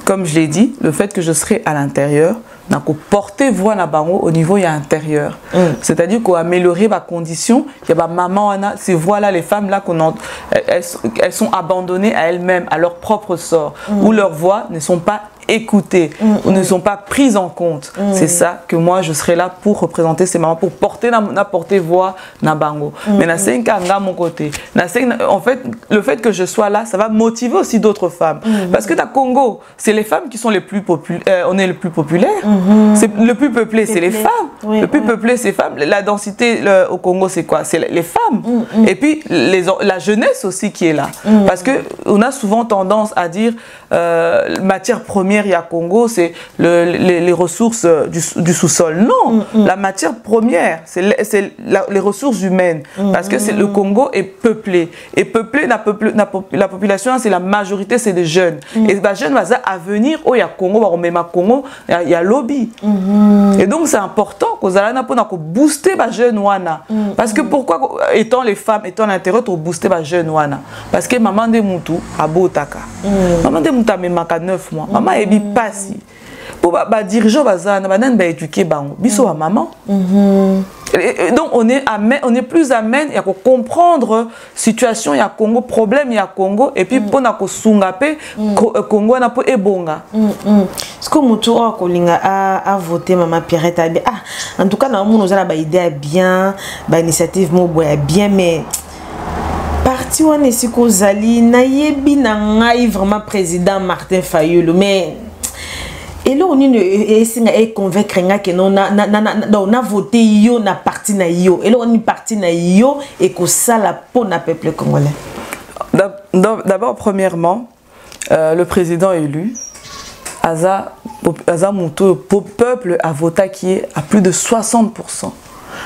Speaker 2: Comme je l'ai dit, le fait que je serai à l'intérieur, n'a qu'au porter voix na bango au niveau intérieur. C'est-à-dire qu'on améliorer ma condition. Il y a maman, ces voix-là, les femmes-là, elles sont abandonnées à elles-mêmes, à leur propre sort, où leurs voix ne sont pas écoutées ou ne sont pas prises en compte. C'est ça que moi je serai là pour représenter ces mamans, pour porter voix na bango. Mais na senga mon côté. En fait, le fait que je sois là, ça va motiver aussi d'autres femmes. Parce que dans Congo, c'est les femmes qui sont les plus populaires. On est les plus populaires. C'est le plus peuplé, c'est les femmes. Le plus peuplé, c'est les femmes. La densité au Congo, c'est quoi? C'est les femmes. Et puis la jeunesse aussi qui est là. Parce que on a souvent tendance à dire matière première. Il y a Congo, c'est les ressources du sous-sol. Non, la matière première, c'est les ressources humaines. Parce que le Congo est peuplé. Et peuplé, la population, c'est la majorité, c'est des jeunes. Et les jeunes, à venir, il y a Congo, il y a lobby. Et donc, c'est important qu'on ait booster les jeunes. Parce que pourquoi, étant les femmes, étant l'intérieur, on booster les jeunes? Parce que maman de Moutou a Botaka. Maman de Moutou a même 9 mois. Maman est passé. Pour les dirigeants, ils ont éduqué la maman. Donc, on est plus amène à comprendre la situation, il y a Congo, problème, il y a Congo, et puis pour nous sungape, Congo n'a pas ebonga.
Speaker 1: Est-ce que Moutou a voté Maman Pierrette? En tout cas, nous avons une idée bien, une initiative bien, mais parti on est si kozali na yebi na ngai vraiment président Martin Fayulu, mais et là on est convaincre que non on a voté yo na parti na yo, et là on est parti na yo et que ça la pour na peuple congolais.
Speaker 2: D'abord, premièrement, le président élu Aza Moutou, peuple a voté qui est à plus de 60%.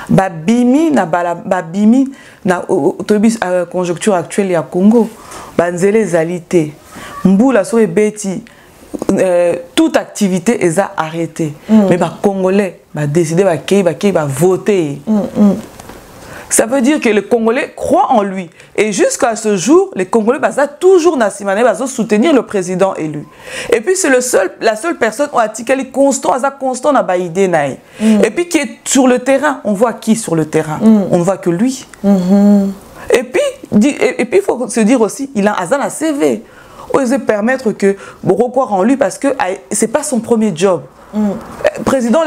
Speaker 2: Babimi na conjoncture actuelle ya Congo banzele zalité mbula so ebeti toute activité est arrêtée. Mais les Congolais ont décidé de voter. Ça veut dire que les Congolais croient en lui. Et jusqu'à ce jour, les Congolais vont toujours soutenir le président élu. Et puis c'est la seule personne qui est constant dans la idée. Et puis qui est sur le terrain. On voit qui sur le terrain? On ne voit que lui. Et puis il faut se dire aussi, il a un CV. Oser permettre que recours en lui parce que c'est pas son premier job. Président,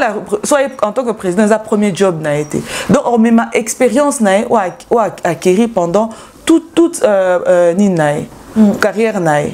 Speaker 2: soit en tant que président, c'est premier job n'a été. Donc on met ma expérience n'a acquérie pendant toute carrière nae.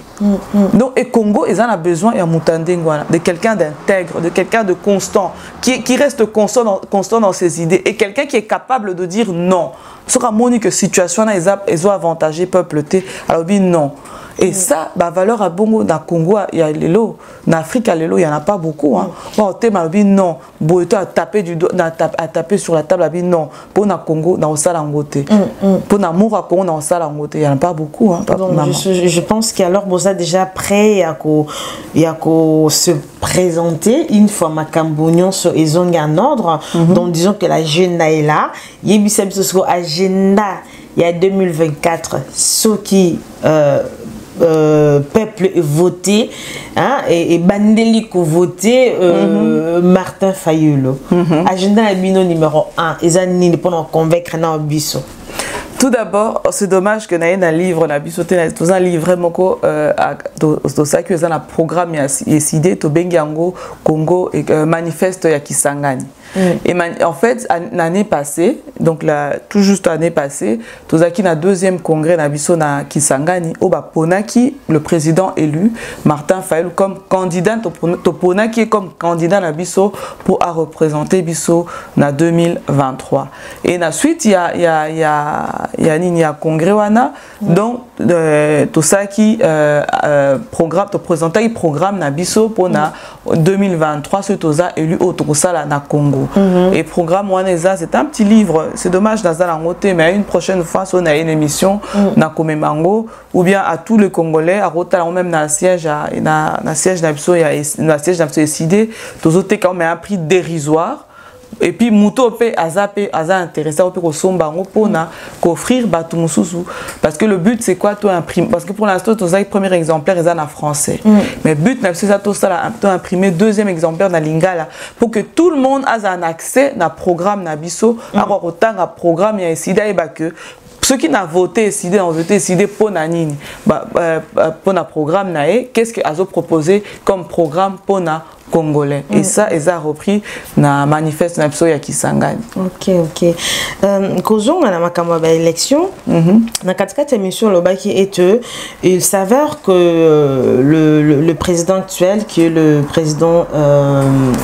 Speaker 2: Donc et Congo, ils en a besoin de quelqu'un d'intègre, de quelqu'un de constant, qui reste constant dans ses idées et quelqu'un qui est capable de dire non. Sur la que situation ils ont avantagé peuple alors oui non. Et ça, valeur à Bongo, dans le Congo, il y a les lots. En Afrique, il n'y en a pas beaucoup. Non. Boito a tapé sur la table, non. Pour le Congo, dans le Salangote. Pour l'amour à Congo, dans le Salangote, il n'y en a pas beaucoup.
Speaker 1: Donc, je pense qu'alors, vous êtes déjà prêt à se présenter une fois ma Cambonion sur les zones en ordre. Donc, disons que l'agenda est là. Il y a un agenda, il y a 2024, ce qui peuple voté et Bandeli voté Martin Fayulu. Agenda numéro 1 ils ont convaincre na biso.
Speaker 2: Tout d'abord, c'est dommage que naïe un livre na biso te un livre vraiment to ça que ça un programme ya décidé to bengi yango Congo et manifeste ya Kisangani. Et en fait, l'année passée, donc tout juste l'année passée, Tozaki na deuxième congrès na biso na Kisangani, Ponaki, le président élu, Martin Fayulu, comme candidat, Ponaki comme candidat na biso pour représenter biso na 2023. Et ensuite, il y a congrès wana, donc Tosaki programme, to présenter programme na biso pour na 2023, ce toza élu au Tokosala na Congo. Et programme Waneza, c'est un petit livre, c'est dommage dans la montée, mais une prochaine fois, on a une émission na Komemango, ou bien à tous les Congolais, à Rota, même na siège na siège na biso, na siège na biso décidé, tozote quand même un prix dérisoire. Et puis Mouto pe aza intéressé au somba pour offrir batu mususu, parce que le but c'est quoi, toi imprimer, parce que pour l'instant tu as le premier exemplaire est en français, mais but c'est ça tout ça imprimer deuxième exemplaire dans lingala pour que tout le monde ait un accès na programme na biso avoir autant un programme et essayer et que ceux qui n'ont voté ont décidé pour Nanini, pour un programme naé, qu'est-ce que Azo proposé comme programme pour na Congolais. Et ça, ils ont repris na manifeste na biso ya Kisangani.
Speaker 1: Ok. Kozong na makambo ba élection, na katikati émission lobaki et il s'avère que le président actuel, qui est le président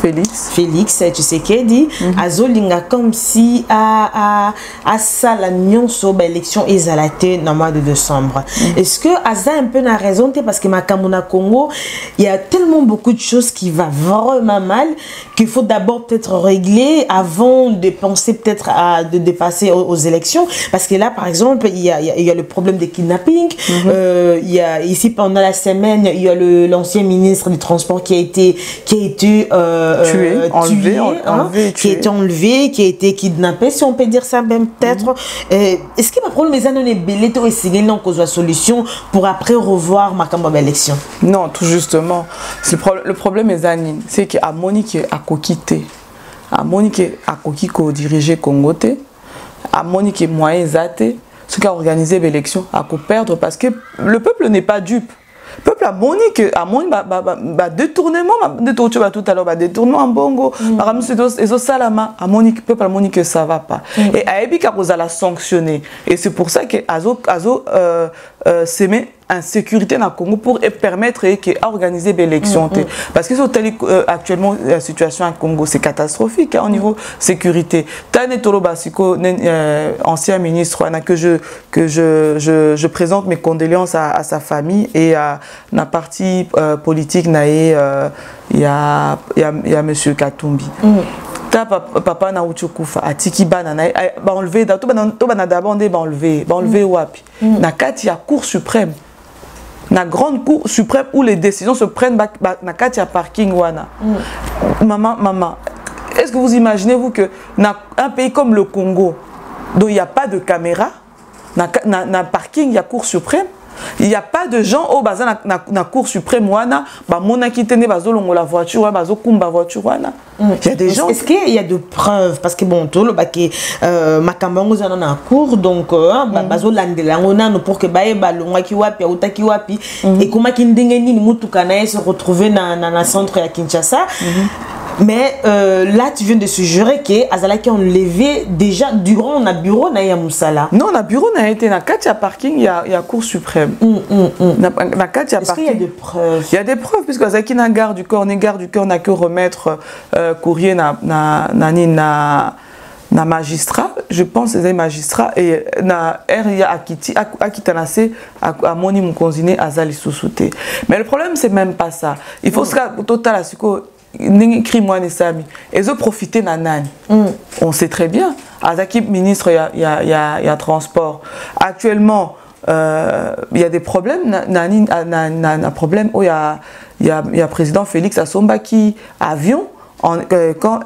Speaker 1: Félix Tshisekedi, azolinga comme si à ça la nyonso ba élection ezalate na mois de décembre. Est-ce que Aza un peu na raison parce que makambo na Congo, il y a tellement beaucoup de choses qui va vraiment mal qu'il faut d'abord peut-être régler avant de penser peut-être à de passer aux élections, parce que là par exemple il y a le problème des kidnappings, il y a ici pendant la semaine il y a l'ancien ministre du transport qui a été tué, enlevé, qui a été enlevé, qui a été kidnappé, si on peut dire ça même peut-être. Est-ce que ma problème est de belé to essayer non cause la solution pour après revoir ma campagne d'élection?
Speaker 2: Non, tout justement, le problème est c'est que à Monique a coquité, à Monique a coquille diriger Congo, à Monique moyen zate, ce qui a organisé l'élection à perdre parce que le peuple n'est pas dupe. Le peuple a Monique détournement, tout à l'heure, détournement en bongo, salama, à Monique, peuple a Monique ça va pas. Et à Ebika vous allez sanctionner. Et c'est pour ça que Azo s'émet en sécurité dans le Congo pour permettre d'organiser l'élection. Parce que actuellement la situation en Congo c'est catastrophique au niveau sécurité. Tane Tolo Basiko, ancien ministre, que je présente mes condoléances à sa famille et à la partie politique il y a monsieur Katumbi. Papa na uchukufa atiki bana na ba enlever to bana d'abandé ba enlever wapi na kati ya cour suprême, na grande cour suprême où les décisions se prennent na kati ya parking wana. Maman, est-ce que vous imaginez-vous que dans un pays comme le Congo dont il n'y a pas de caméra, na parking il y a cour suprême, il n'y a pas de gens au bazar na cour suprême wana ba mona kitene bazolongo la voiture bazokumba voiture wana. Il y a des gens.
Speaker 1: Est-ce qu'il y a de preuves parce que bon tout le baké makambango za na cour donc bazolandela ngona pour que bae balonga ki wapi utaki wapi et comment kindenge nini mutuka na se retrouver na centre ya Kinshasa. Mais là, tu viens de suggérer que Azalaki a enlevé déjà durant le bureau na Moussala.
Speaker 2: Non, le bureau n'a été na Katia Parking, il y a Cour suprême. Na Katia
Speaker 1: Parking. Est-ce qu'il y a des preuves? Il
Speaker 2: y a des preuves, puisque Azalaki n'a garde du corps, n'a que remettre courrier na magistrat, je pense que c'est magistrat, et na RIA Akitanase à Moni Moukonzine Azali Soussouté. Mais le problème, c'est même pas ça. Il faut que total à ce que et je profiter nanani. On sait très bien. Azaki ministre, il y a transport. Actuellement, il y a des problèmes. Un problème où il y a président Félix Assombaki avion quand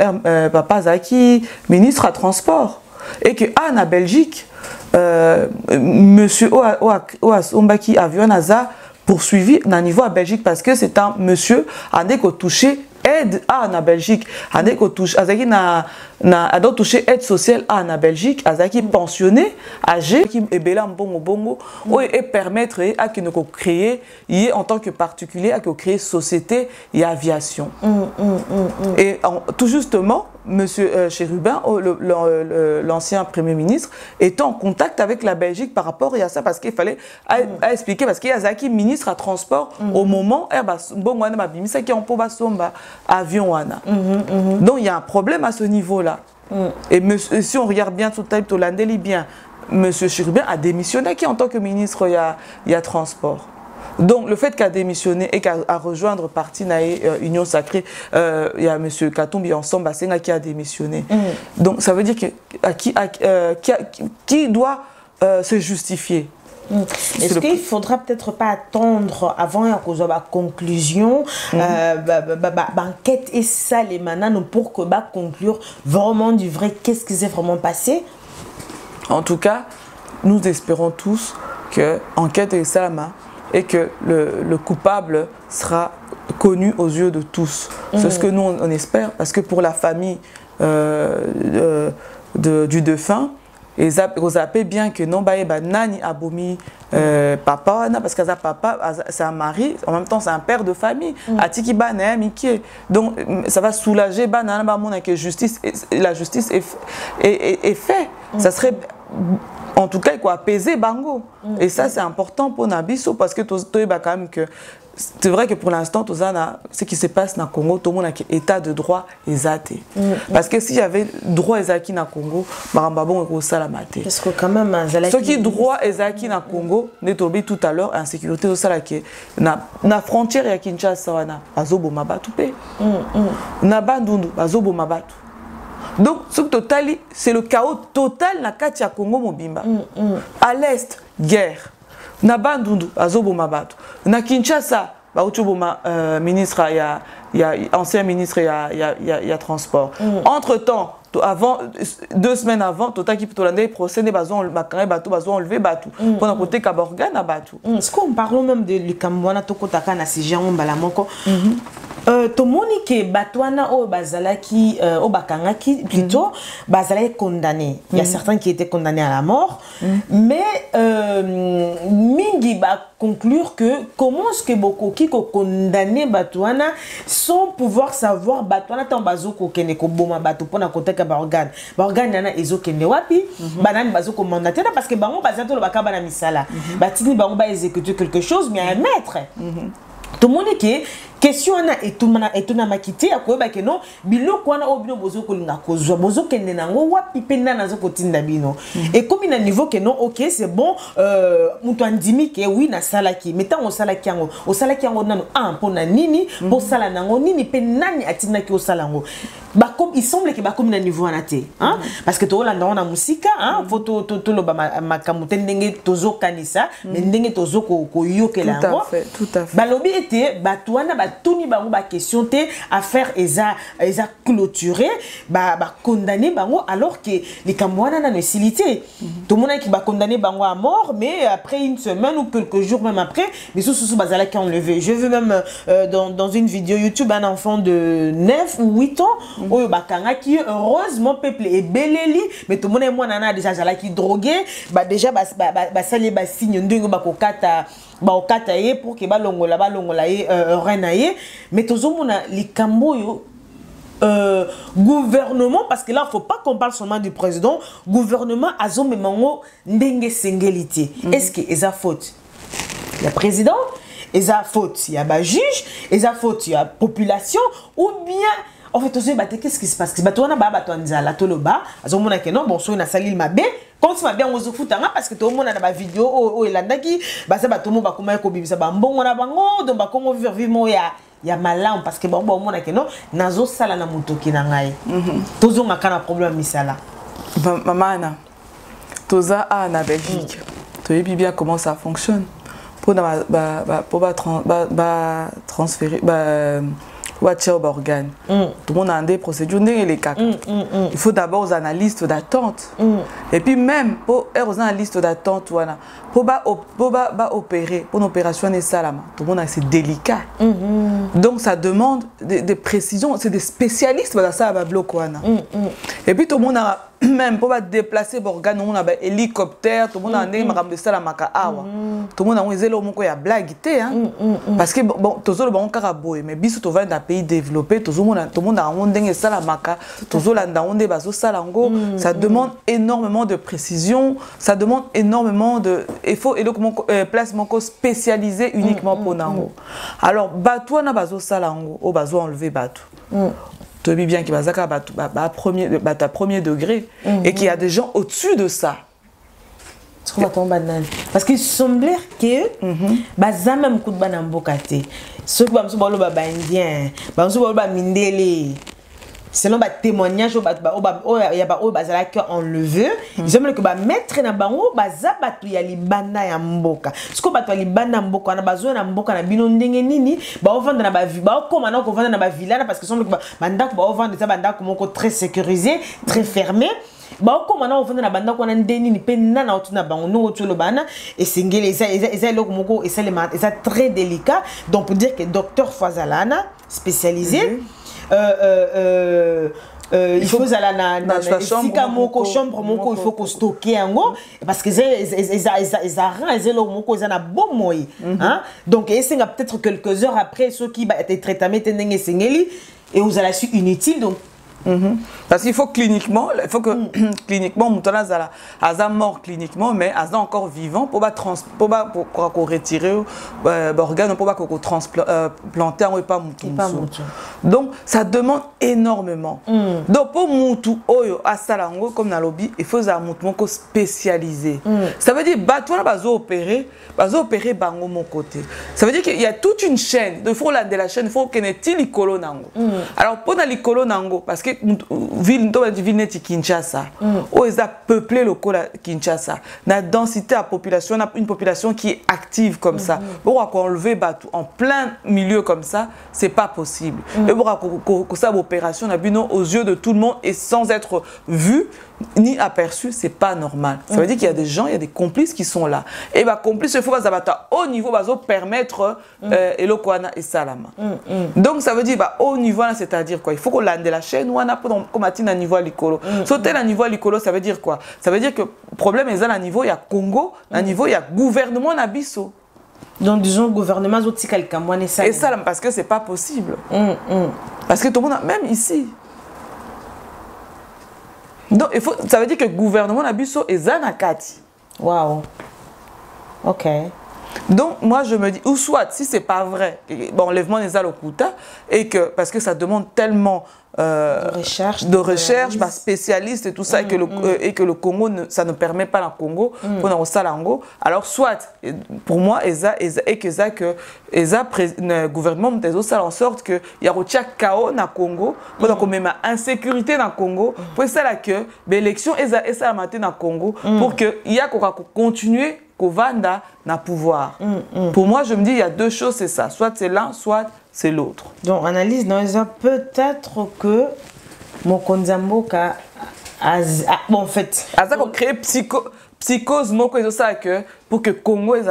Speaker 2: papa Zaki ministre à transport et que en Belgique monsieur Assombaki avion Naza poursuivi à niveau à Belgique parce que c'est un monsieur a touché aide en Belgique, avec touché aide sociale en Belgique, avec pensionné, âgé, qui est bel bongo, et permettre à qu'il créer, en tant que particulier, à créer société et aviation. Et tout justement, M. Chérubin, l'ancien Premier ministre, est en contact avec la Belgique par rapport à ça, parce qu'il fallait expliquer, parce qu'il y a Zaki, ministre à transport, au moment, avion. Donc il y a un problème à ce niveau-là. Et si on regarde bien tout le temps, bien, M. Chérubin a démissionné qui en tant que ministre il y a transport. Donc le fait qu'il a démissionné et qu'à rejoindre parti Union Sacrée, il y a M. Katumbi ensemble qui a démissionné. Donc ça veut dire qui doit se justifier.
Speaker 1: Est-ce qu'il ne faudra peut-être pas attendre avant qu'on ait la conclusion, enquête et ça les manants pour que conclure vraiment du vrai qu'est-ce qui s'est vraiment passé?
Speaker 2: En tout cas, nous espérons tous que enquête et ça et que le coupable sera connu aux yeux de tous. C'est ce que nous on espère, parce que pour la famille du défunt, ils appellent bien que non nani abomi papa parce que papa c'est un mari, en même temps c'est un père de famille atiki bana miki, donc ça va soulager banana que justice, la justice est fait. Ça serait en tout cas il faut apaiser bango et ça c'est important pour Nabiso, parce que quand même que c'est vrai que pour l'instant, ce qui se passe dans le Congo, tout le monde a un état de droit exact. Parce que s'il y avait droit exact dans le Congo,
Speaker 1: parce que quand même,
Speaker 2: ce qui est droit exact dans le Congo, nous avons tout à l'heure, insécurité, dans la frontière de Kinshasa, na Bandundu, donc c'est le chaos total dans le Congo Mobimba. À l'est, guerre. Na Bandundu, azoboma batu. Na Kinshasa, ministre, ancien ministre, il y a transport. Entre-temps, avant, 2 semaines avant, Tota qui peut l'année procéder, enlever batu. Pendant côté Kaborgan à batu.
Speaker 1: Est-ce qu'on parle même de l'Ikambouana Tokotaka na Sijan Balamoko? To moni ke batwana o bazalaki o bakangaki plutôt bazalaki condamné. Il y a certains qui étaient condamnés à la mort, mais mingi ba conclure que comment est-ce que beaucoup qui condamné batwana sans pouvoir savoir batwana tant bazoko kene ko boma batu pona koteka ba organe nana ezokende wapi banani bazoko mandater parce que bango bazato lo bakaba na misala batini bango ba exécuter quelque chose mais un maître. Tout le monde qui question na etuna makiti ya koyeba ke non biloko wana obino bozo kolinga kozwa bozo kende nango wapi penda nazo kotinda bino et comme na niveau que non OK c'est bon mutu andimi ke oui na salaki mais tant on salaki yango nano pona nini pour sala nango nini pe nani atina ki osalango ba comme il semble que ba comme na niveau anaté hein parce que to Hollande on a musika hein photo to lo ba makamute ndenge tozo kanisa mais ndenge tozo ko yokela yango
Speaker 2: tout à fait
Speaker 1: ba lobi était batwana Tuni bango ba question te affaire eza clôturé ba condamné bango alors que les Camerounais n'ont facilité tout le monde qui ba condamné bango à mort mais après une semaine ou quelques jours même après mais sous bazala qui enlevé. Je veux même dans une vidéo YouTube un enfant de 9 ou 8 ans oyo bakanga qui heureusement peuple est beleli mais tout le monde moi nana déjà zala qui drogué ba déjà ba sali ba signe ndingo ba kokata okataye pour que balongola renaye mais tozomona likambo yo gouvernement parce que là faut pas qu'on parle seulement du président gouvernement azomemango ndenge sengelité est-ce que eza faute il y a président eza faute il y a ba juge eza faute il y a population ou bien en fait qu'est-ce qui se passe batona ba batwanzala toloba azomona que non bon so na salil mabe quand tu m'as bien osé foutre parce que tout le monde a des vidéos où il a dit que ça va tout le monde va comment ça va bon on a bango donc va comment vivre il y a malin parce que bon on a que non nazo sala na mutoki na ngai tozo ngakana problème misala
Speaker 2: maman toza na Belgique tu sais bien comment ça fonctionne pour transférer organe. Tout le monde a des procédures, les cas. Il faut d'abord aux analystes d'attente. Et puis même pour aux analystes d'attente, voilà, pour opérer, pour une opération tout le monde c'est délicat. Donc ça demande des précisions, c'est des spécialistes dans ça à bloc. Et puis tout le monde a même pour déplacer l'organe, on a un hélicoptère, tout le monde a un ça la maka awa. Tout le monde a un zélo moko ya blague parce que bon tout le monde a mais biso to va dans pays développé, tout le monde a un dingue ça la maka, tout le monde a un des bateaux salango. Ça demande énormément de précision, ça demande énormément de il faut place moko spécialisé uniquement pour nango. Alors bateau na bateau salango, au bateau enlever bateau. Tu sais bien qu'il va à premier degré et qu'il y a des gens au-dessus de ça.
Speaker 1: Parce qu'il semblait que ça même coup de banambokate. Ceux qui sont indien, mindele. Selon les témoignages, il y a des enlevé. Ils semble que mettre na bango baza batu ya libanda ya mboka. Ce que batu ya libanda mboka na bazo na mboka na bino ndenge nini ba vendre na ba ba comme na ko vendre na ba villa parce que semble que banda ko ba vendre ça banda ko moko très sécurisé, très fermé. Ba comme na vendre na banda ko na ndeni ni pe na na otuna bango no otolo bana et singeli eza loko moko et ça très délicat. Donc pour dire que docteur Fazalana spécialisé il faut aller dans la chambre il faut qu'on stocke parce que donc peut-être quelques heures après ceux qui étaient traités et vous allez su inutile donc
Speaker 2: parce qu'il faut cliniquement, cliniquement, Moutana a mort cliniquement, mais a encore vivant pour retirer l'organe, pour transplanter ou pas Moutou. Donc ça demande énormément. Donc pour Moutou Oyo à Salango comme dans lobby, il faut un Moutou spécialisé. Ça veut dire bateau na bazo opérer bango mon côté. Ça veut dire qu'il y a toute une chaîne. Il faut la de la chaîne, il faut qu'il y ait l'icolo nango. Alors pour na l'icolo nango parce que ville Kinshasa, où ils ont peuplé le Kinshasa, la densité à population, une population qui est active comme ça. Pour enlever bateau en plein milieu comme ça, c'est pas possible. Et pour ça opération aux yeux de tout le monde et sans être vu ni aperçu, c'est pas normal. Ça veut dire qu'il y a des gens, il y a des complices qui sont là. Et bah complices, il faut au niveau permettre Elokwana et Salama. Donc ça veut dire au niveau, c'est-à-dire quoi? Il faut qu'on lande la chaîne ou on a comme à niveau à l'icolo. Sauter à niveau à l'icolo, ça veut dire quoi? Ça veut dire que le problème est à niveau, il y a Congo, à niveau, il y a gouvernement Nabiso.
Speaker 1: Donc disons gouvernement
Speaker 2: et ça parce que c'est pas possible. Parce que tout le monde, même ici. Donc, ça veut dire que le gouvernement Nabiso est Zanakati.
Speaker 1: Waouh. Ok.
Speaker 2: Donc, moi, je me dis, ou soit, si c'est pas vrai, bon, enlèvement des Alokuta, et que, parce que ça demande tellement de recherche par spécialistes et tout ça, et que le Congo, ça ne permet pas le Congo, pour le Salango. Alors, soit, pour moi, le gouvernement de en sorte qu'il y a un chaos dans le Congo, pour qu'on même insécurité dans le Congo, pour ça que l'élection est ça dans le Congo, pour qu'il y a continuer Vanda n'a pouvoir. Pour moi, je me dis, il y a deux choses, c'est ça. Soit c'est l'un, soit c'est l'autre.
Speaker 1: Donc, analyse, peut-être que Mokonzamboka bon, en fait...
Speaker 2: Ça qu'on crée psychose, pour que Congo est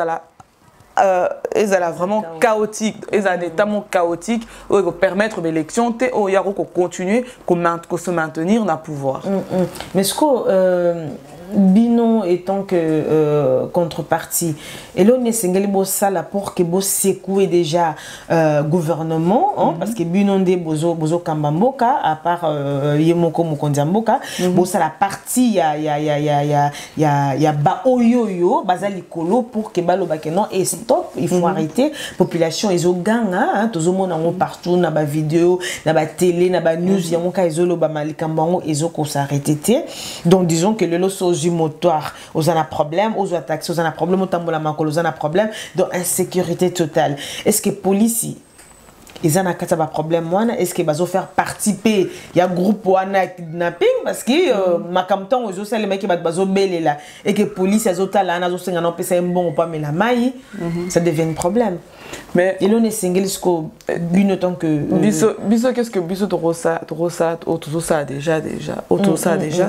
Speaker 2: vraiment chaotique, ils ont un état chaotique, où ils vont permettre l'élection, où il y a continuer, se maintenir dans le pouvoir.
Speaker 1: Mais ce que... Bino étant que contrepartie et là on est single bossa la pour que boss secouer déjà gouvernement parce que Bino ndé bozo kambamboka à part yemoko mokonzamboka bossa la partie ya ba oyoyo bazali kolo pour que balo bakeno et stop il faut arrêter population ezoganga tozo mona ngo partout na ba vidéo na ba télé na ba news ya moka ezolo ba malikambango ezoko s'arrêter donc disons que le loso motoire aux en a problème aux attaques aux en a problème au tambola makolo aux en a problème de insécurité totale. Est-ce que police ils en a qu'à pas problème moi est-ce que bazo faire participer il y a groupe wana kidnapping parce que makamton aux aussi les mecs qui bazo belé là et que police azota là nazo senga non pesa bon pas mais la maille ça devient un problème. Mais il on est single sco bino tant que
Speaker 2: biso qu'est-ce que biso tout ça déjà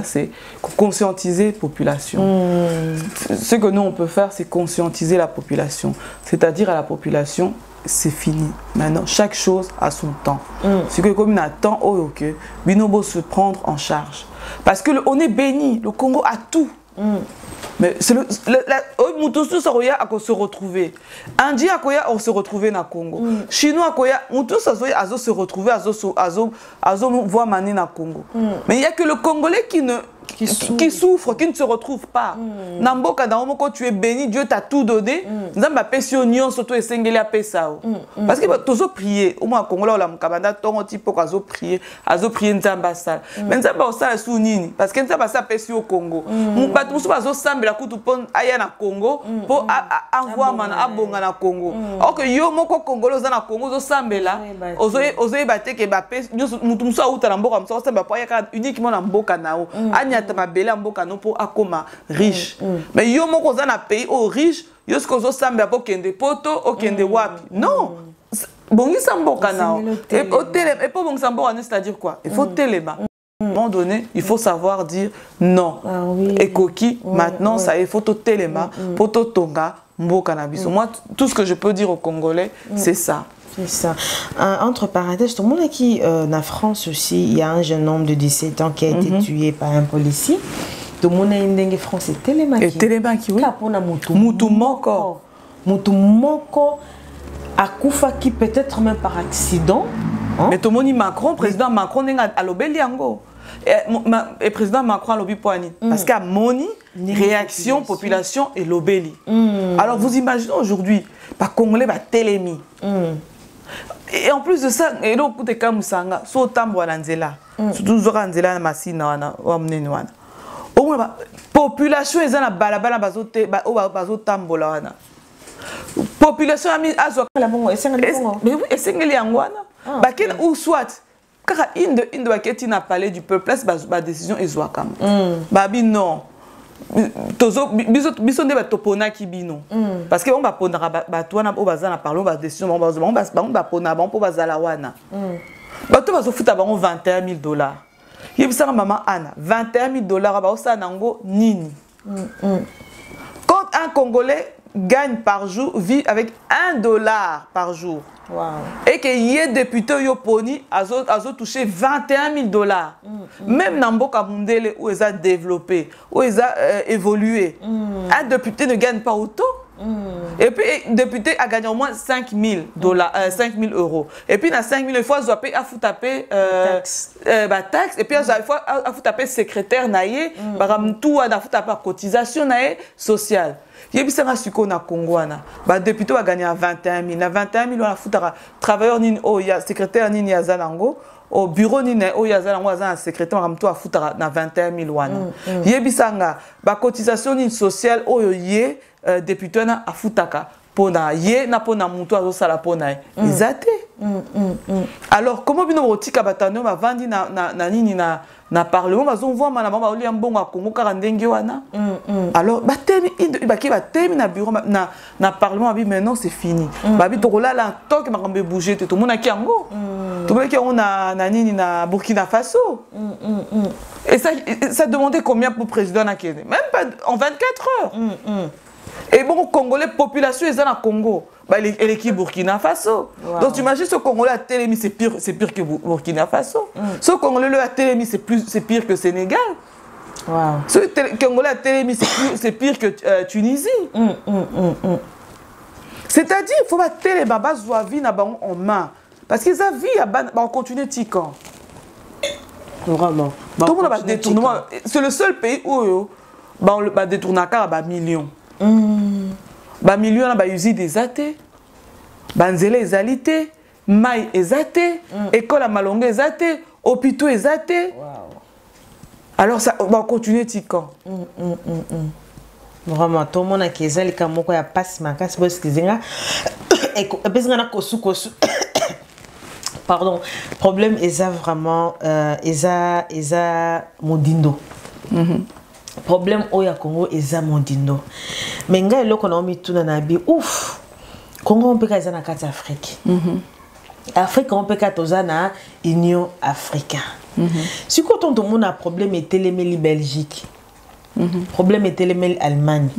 Speaker 2: c'est conscientiser la population. Ce que nous on peut faire c'est conscientiser la population, c'est-à-dire à la population c'est fini. Maintenant, chaque chose a son temps. C'est que comme il y a un temps, ok, Binobo se prendre en charge. Parce que on est béni, le Congo a tout. Mais c'est Mutusu Saroya a se retrouver. Indien a se retrouver dans le Congo. Chinois a se retrouver, a voir maner dans le Congo. Mais il n'y a que le Congolais qui souffre, qui ne se retrouve pas. Namboka, quand tu es béni, Dieu t'a tout donné. Nous avons payé union surtout et sengeli à Pessao. Parce que tu as prié. Au moins, Congolais, on a kabanda ton type pour prier, prier Nzamba sal. Mais Nzamba sal sous nini parce que Nzamba sal pèse au Congo. Ba tu musuba sambe la kutu pon aya na Congo pour avoir man abonga na Congo. Alors que yo moko Congolais za na Congo zo sambe là, ozoe baté ke ba pèse mutu musuba uta na mboka musuba sambe pa ya uniquement na mboka nao. Ma belle mboka no pour akoma riche. Mais yo moko za na pays au riche, yo ce qu'on samba pour kende poto o kende wapi. Non. Bongi samboka nao. Et pour bongi samboka c'est-à-dire quoi? Il faut téléba. À un moment donné, il faut savoir dire non. Et Koki, maintenant, ça il faut tout téléma, pour tout tonga, mboka na biso. Moi, tout ce que je peux dire aux Congolais, c'est ça.
Speaker 1: C'est ça. Entre parenthèses, tout le monde qui en France aussi, il y a un jeune homme de 17 ans qui a été tué par un policier. Tout le monde a une France et télémaki.
Speaker 2: Et télémaki, oui.
Speaker 1: Mutu moko. Mutu moko a koufa qui peut-être même par accident.
Speaker 2: Mais tout le monde Macron, président Macron n'est à l'obéliango. Et président Macron a l'obé poigné. Parce qu'à Moni, réaction, population et l'obéli. Alors vous imaginez aujourd'hui, par Congolais, par télémi. Et en plus de ça, et là, pour te kamusanga, so tambo anzela, surtout zora anzela na masina wana, wa mnene wana. Au moins, population est na balabala bazote, bazo tambo la wana. Population a mis azwa
Speaker 1: la bongo,
Speaker 2: mais oui, esengeli yangwana. Baken ou soit, car une de baketi na parlé du peuple, ba décision ezwa kam. Babi non. Biso nde batopona ki bino parce que on va pondra bato wana o bazana parler ba décision ba pona ba po bazala wana bato bazofuta bango $21,000 yebisa maman Anna $21,000 ba osanango nini quand un Congolais gagne par jour vit avec $1 par jour. Et que y député Yoponi a touché $21,000. Même Namboka Mundele où ils ont développé, où ils ont évolué. Un député ne gagne pas autant. Et puis le député a gagné au moins $5,000, €5,000. Et puis dans 5 000 fois, il faut taper taxe. Et puis il faut taper secrétaire naïe, tout il faut taper cotisation naïe sociale. Il y a un sucre na Congo na député a gagné à 21 000. À 21 000 on a foutu travailleur ni secrétaire ni yazalango au bureau ni o yazalango un secrétaire am to a foutu na 21 000 wana. Yebisanga ba cotisation ni sociale o yé député na a futaka pona yé na pona mutu azo sala pona izate. Alors comment bino rotika batano ba vandi na nini na parlement bazo voir mana ba oli ambongo a Congo karandenge wana. Alors batemi baki batemi na bureau na parlement abi maintenant c'est fini. Babi to la la tok makambe bouger tout monde ki yango. Tout monde ki on na nini na Burkina Faso. Et ça demandait combien pour président na Kenya? Même pas en 24 heures. Et bon, Congolais, population est dans le Congo. Et l'équipe Burkina Faso. Donc tu imagines ce Congolais à Télémi, c'est pire que Burkina Faso. Ce Congolais à Télémi, c'est pire que Sénégal. Ce Congolais à Télémi, c'est pire que Tunisie. C'est-à-dire, il faut battre les babas Zouavi en main. Parce qu'ils ont vu, on continue Tikan.
Speaker 1: Vraiment.
Speaker 2: Tout le monde a des détournements. C'est le seul pays où on a détourné à millions. Ba millions na ba usine des athées, banzele des alités, maï des athées, école à Malonga des athées, hôpitaux des athées. Alors ça va continuer tikan.
Speaker 1: Vraiment tout le monde a kezali kamoko ya passe makasi parce que zinga et besoin na kosu. Pardon, problème eza vraiment eza modindo. Problème oya Congo eza mondindo. Mais nga eloko na omi tuna na bi ouf. Congo on peut ka eza na kati Afrique. Afrique on peut ka toza na Union africaine. Si quand on monde a problème et téléméli Belgique. Problème et téléméli Allemagne.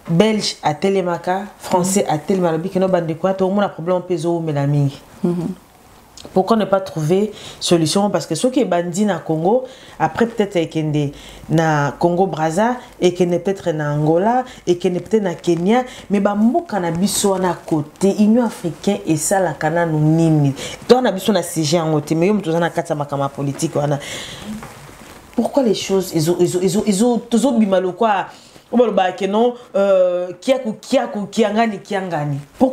Speaker 1: belge à Télémaka, français à Télémalobi, qui n'ont pas de quoi, tout le monde a problème peso mélaming. Pourquoi ne pas trouver solution? Parce que ceux qui sont bandits na Congo, après peut-être qu'ils na Congo Brazza, et qu'ils sont peut-être na Angola, et qu'ils sont peut-être na Kenya, mais bambo cannabis à côté, Union africaine et ça la cana nous nini. Toi on a besoin de CG en côté, mais on a quatre makama politique. Pourquoi les choses, ils ont toujours bimalo quoi? Pourquoi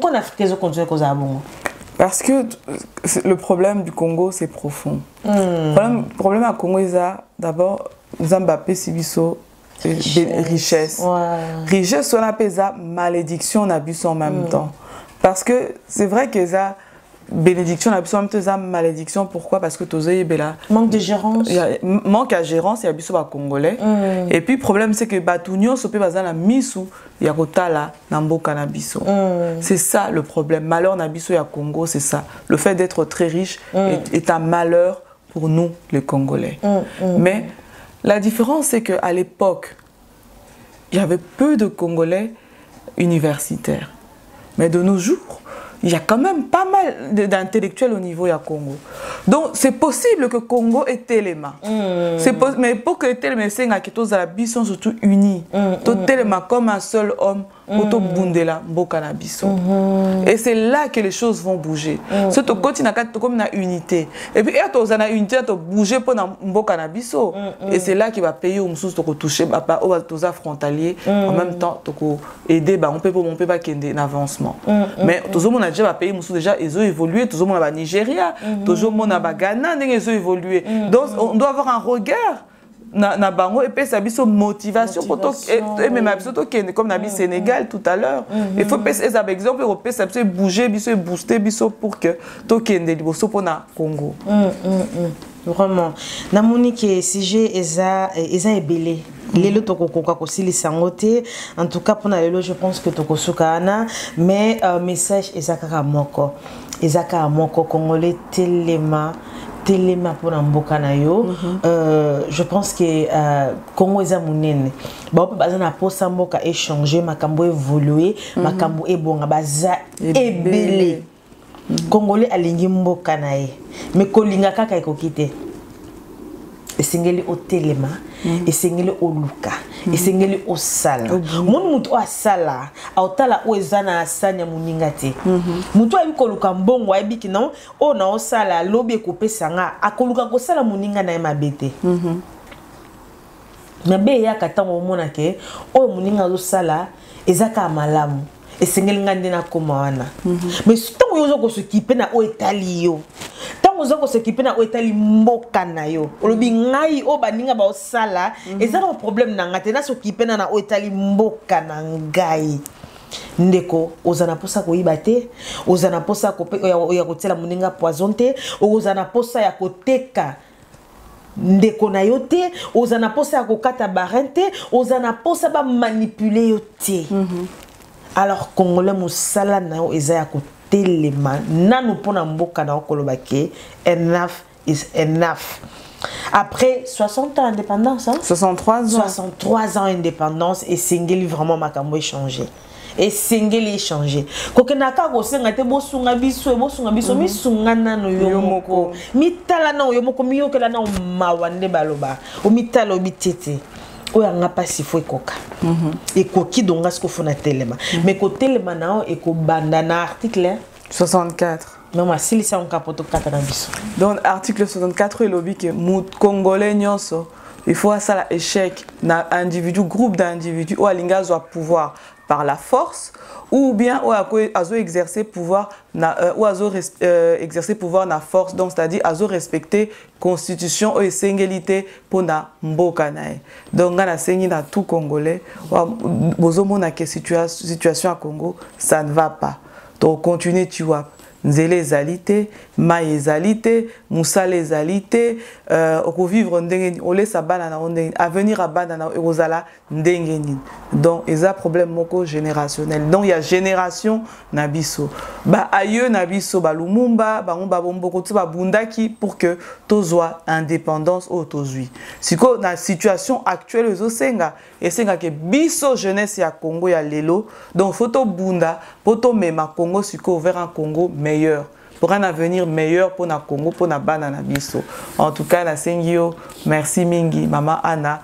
Speaker 1: on a fait qu'ils ont continué comme ça?
Speaker 2: Parce que le problème du Congo, c'est profond. Le problème à Congo, c'est d'abord, Mbappé, Sibiso, richesse. Richesse, on appelle ça malédiction, on abuse en même temps. Parce que c'est vrai que ça, bénédiction, on abuse en même temps, malédiction. Pourquoi? Parce que
Speaker 1: manque de gérance.
Speaker 2: Manque à gérance, il y a abuse au Congolais. Et puis, le problème, c'est que Batunion, ce peut pas la mise où il y a Kotala, Nambo Canabiso. C'est ça le problème. Malheur Nabiso et à Congo, c'est ça. Le fait d'être très riche est un malheur pour nous, les Congolais. Mais la différence, c'est qu'à l'époque, il y avait peu de Congolais universitaires. Mais de nos jours, il y a quand même pas mal d'intellectuels au niveau du Congo. Donc, c'est possible que le Congo ait Téléma. Mais pour que Téléma ait ils sont surtout unis. Téléma comme un seul homme, Bundela, Mbokanabiso. Et c'est là que les choses vont bouger. C'est au quotidien comme une unité. Et puis, il y a une unité, il bouger pour Mbokanabiso. Et c'est là qu'il va payer au Moussous pour toucher aux frontaliers. En même temps, aider, on peut pas qu'il y ait un avancement. Mais tout le monde a déjà payé Moussous déjà, ils ont évolué. Tout le monde a Nigeria, tout le monde a Ghana, ils ont évolué. Donc, on doit avoir un regard. Na bango et puis ça biso motivation pour toi et même comme na Sénégal tout à l'heure il faut passer par exemple européen ça peut bouger biso booster biso pour que to kende liboso pour na Congo
Speaker 1: vraiment na monique CG eza ebele lelo tokokoka kosilisa ngote en tout cas pour na lelo je pense que tokosukana mais message eza kaka moko congolais Téléma pour Mboka na yo. Je pense que Congo est munene. Ba peut bazana posa Mboka échanger, makambo évoluer, makambo ebonga baza ebele. Congolais alingi Mboka na ye. Mais kolinga kaka ekokite. Esengeli o Téléma, esengeli o Luka, esengeli o Sala. Mon mutu a Sala, autala o ezana asanya muningate. Mutu a koluka mbongo a biki non, o na o Sala lobi ekope sanga, akoluka ko Sala muninga na mabete. Mbe ya katango mona ke, o muninga o Sala ezaka malamu. Esengeli ngande na koma wana. Mais tant yozo ko s'occuper na o etali yo. Tant ko s'occuper na o etali mboka na yo. Olobi ngai o baninga ba osala, ezana un problème na ngate na s'occuper na o etali mboka na ngai. Ndeko ozana posa ko ibate, ozana posa ko ya kotela muninga poison te, ozana posa ya koteka ndeko na yo te, ozana posa ya kokata barente, ozana posa ba manipuler yo te. Alors Congolais musala na yo eza ya kotelema nanu pona mboka na okolobake enough is enough. Après 60 ans d'indépendance, hein? 63 ans d'indépendance et singeli vraiment makambo échangé. Et singeli échangé. Kokenaka go senga te bosunga biso misunga nanu yomoko. Mitala na yomoko miyokela na mawande baloba. O mitala obitete. Oya nga pasi fo ekoka. Ekoki donga sko fona Téléma. Mais ko Téléma nao eko banda na article
Speaker 2: 64.
Speaker 1: Non ma silisa on kapoto katana biso.
Speaker 2: Donc article 64 lobby que Congolais nyonso il faut ça la échec na individu groupe d'individus ou alinga zo pouvoir par la force ou bien ou azo exercer pouvoir na ou azo exercer pouvoir na force donc c'est-à-dire azo respecter constitution et singélité pour na mboka nae. Donc na sengi na tout Congolais bozo mona que situation à Congo ça ne va pas. Donc continuez tu vois nzele ezali te, mai ezali te, musala ezali te, okovivre ndenge nini, olesa bana na ndenge nini, avenir a bana na ekozala ndenge nini. Donc eza problème moko générationnel. Donc il y a génération na biso. Ba aye na biso ba Lumumba, ba ngomba bomboko tu ba bundaki pour que tozwa indépendance au tozui. Siko na situation actuelle ezosenga, esenga ke biso jeunesse ya Congo ya lelo, donc photo bunda, poto mema Congo siko vers un Congo meilleur, pour un avenir meilleur pour na Congo, pour na bana na biso. En tout cas, na sengio, merci mingi, Maman Anna,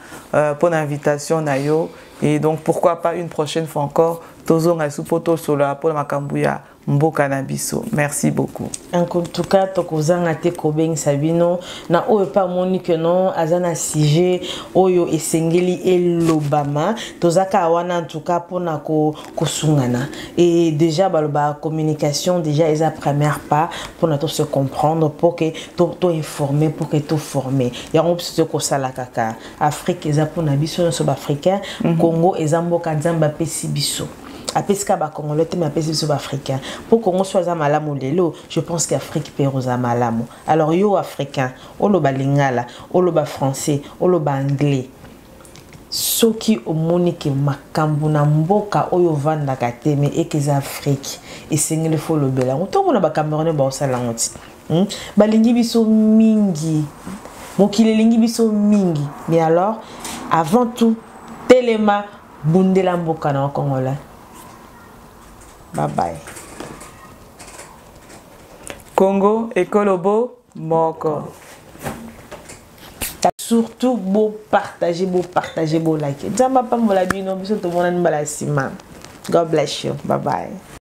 Speaker 2: pour l'invitation na yo. Et donc, pourquoi pas une prochaine fois encore, tozo nga supoto sola pour la makambuya mboka na biso. Merci beaucoup.
Speaker 1: En tout cas, tokozanga te kobeng sabino na oyo pa moni que non azana sujet oyo esengeli elobama tozaka wana en tout cas pona ko sungana et déjà baloba communication déjà est la première pas pour na to se comprendre pour que to informer pour que to former ya on peut ko sala kaka Afrique eza pona biso so africain Congo eza mboka nzamba pesi biso apeska ba Congolais te mais apesi biso africain pour Congo soit za malamu lelo je pense qu'Afrique peut roza malamu alors yo africain oloba lingala oloba français oloba anglais soki omonike makambu na mboka oyo vandaka te mais ekeza Afrique esengeli fo lobela otomona ba Camerounais ba osala ngoti balingi biso mingi mokile lingi biso mingi mais alors avant tout telema bundela mboka na Congolais. Bye bye.
Speaker 2: Congo et Kolobo Moko.
Speaker 1: Surtout beau partager, beau liker. God bless you. Bye bye.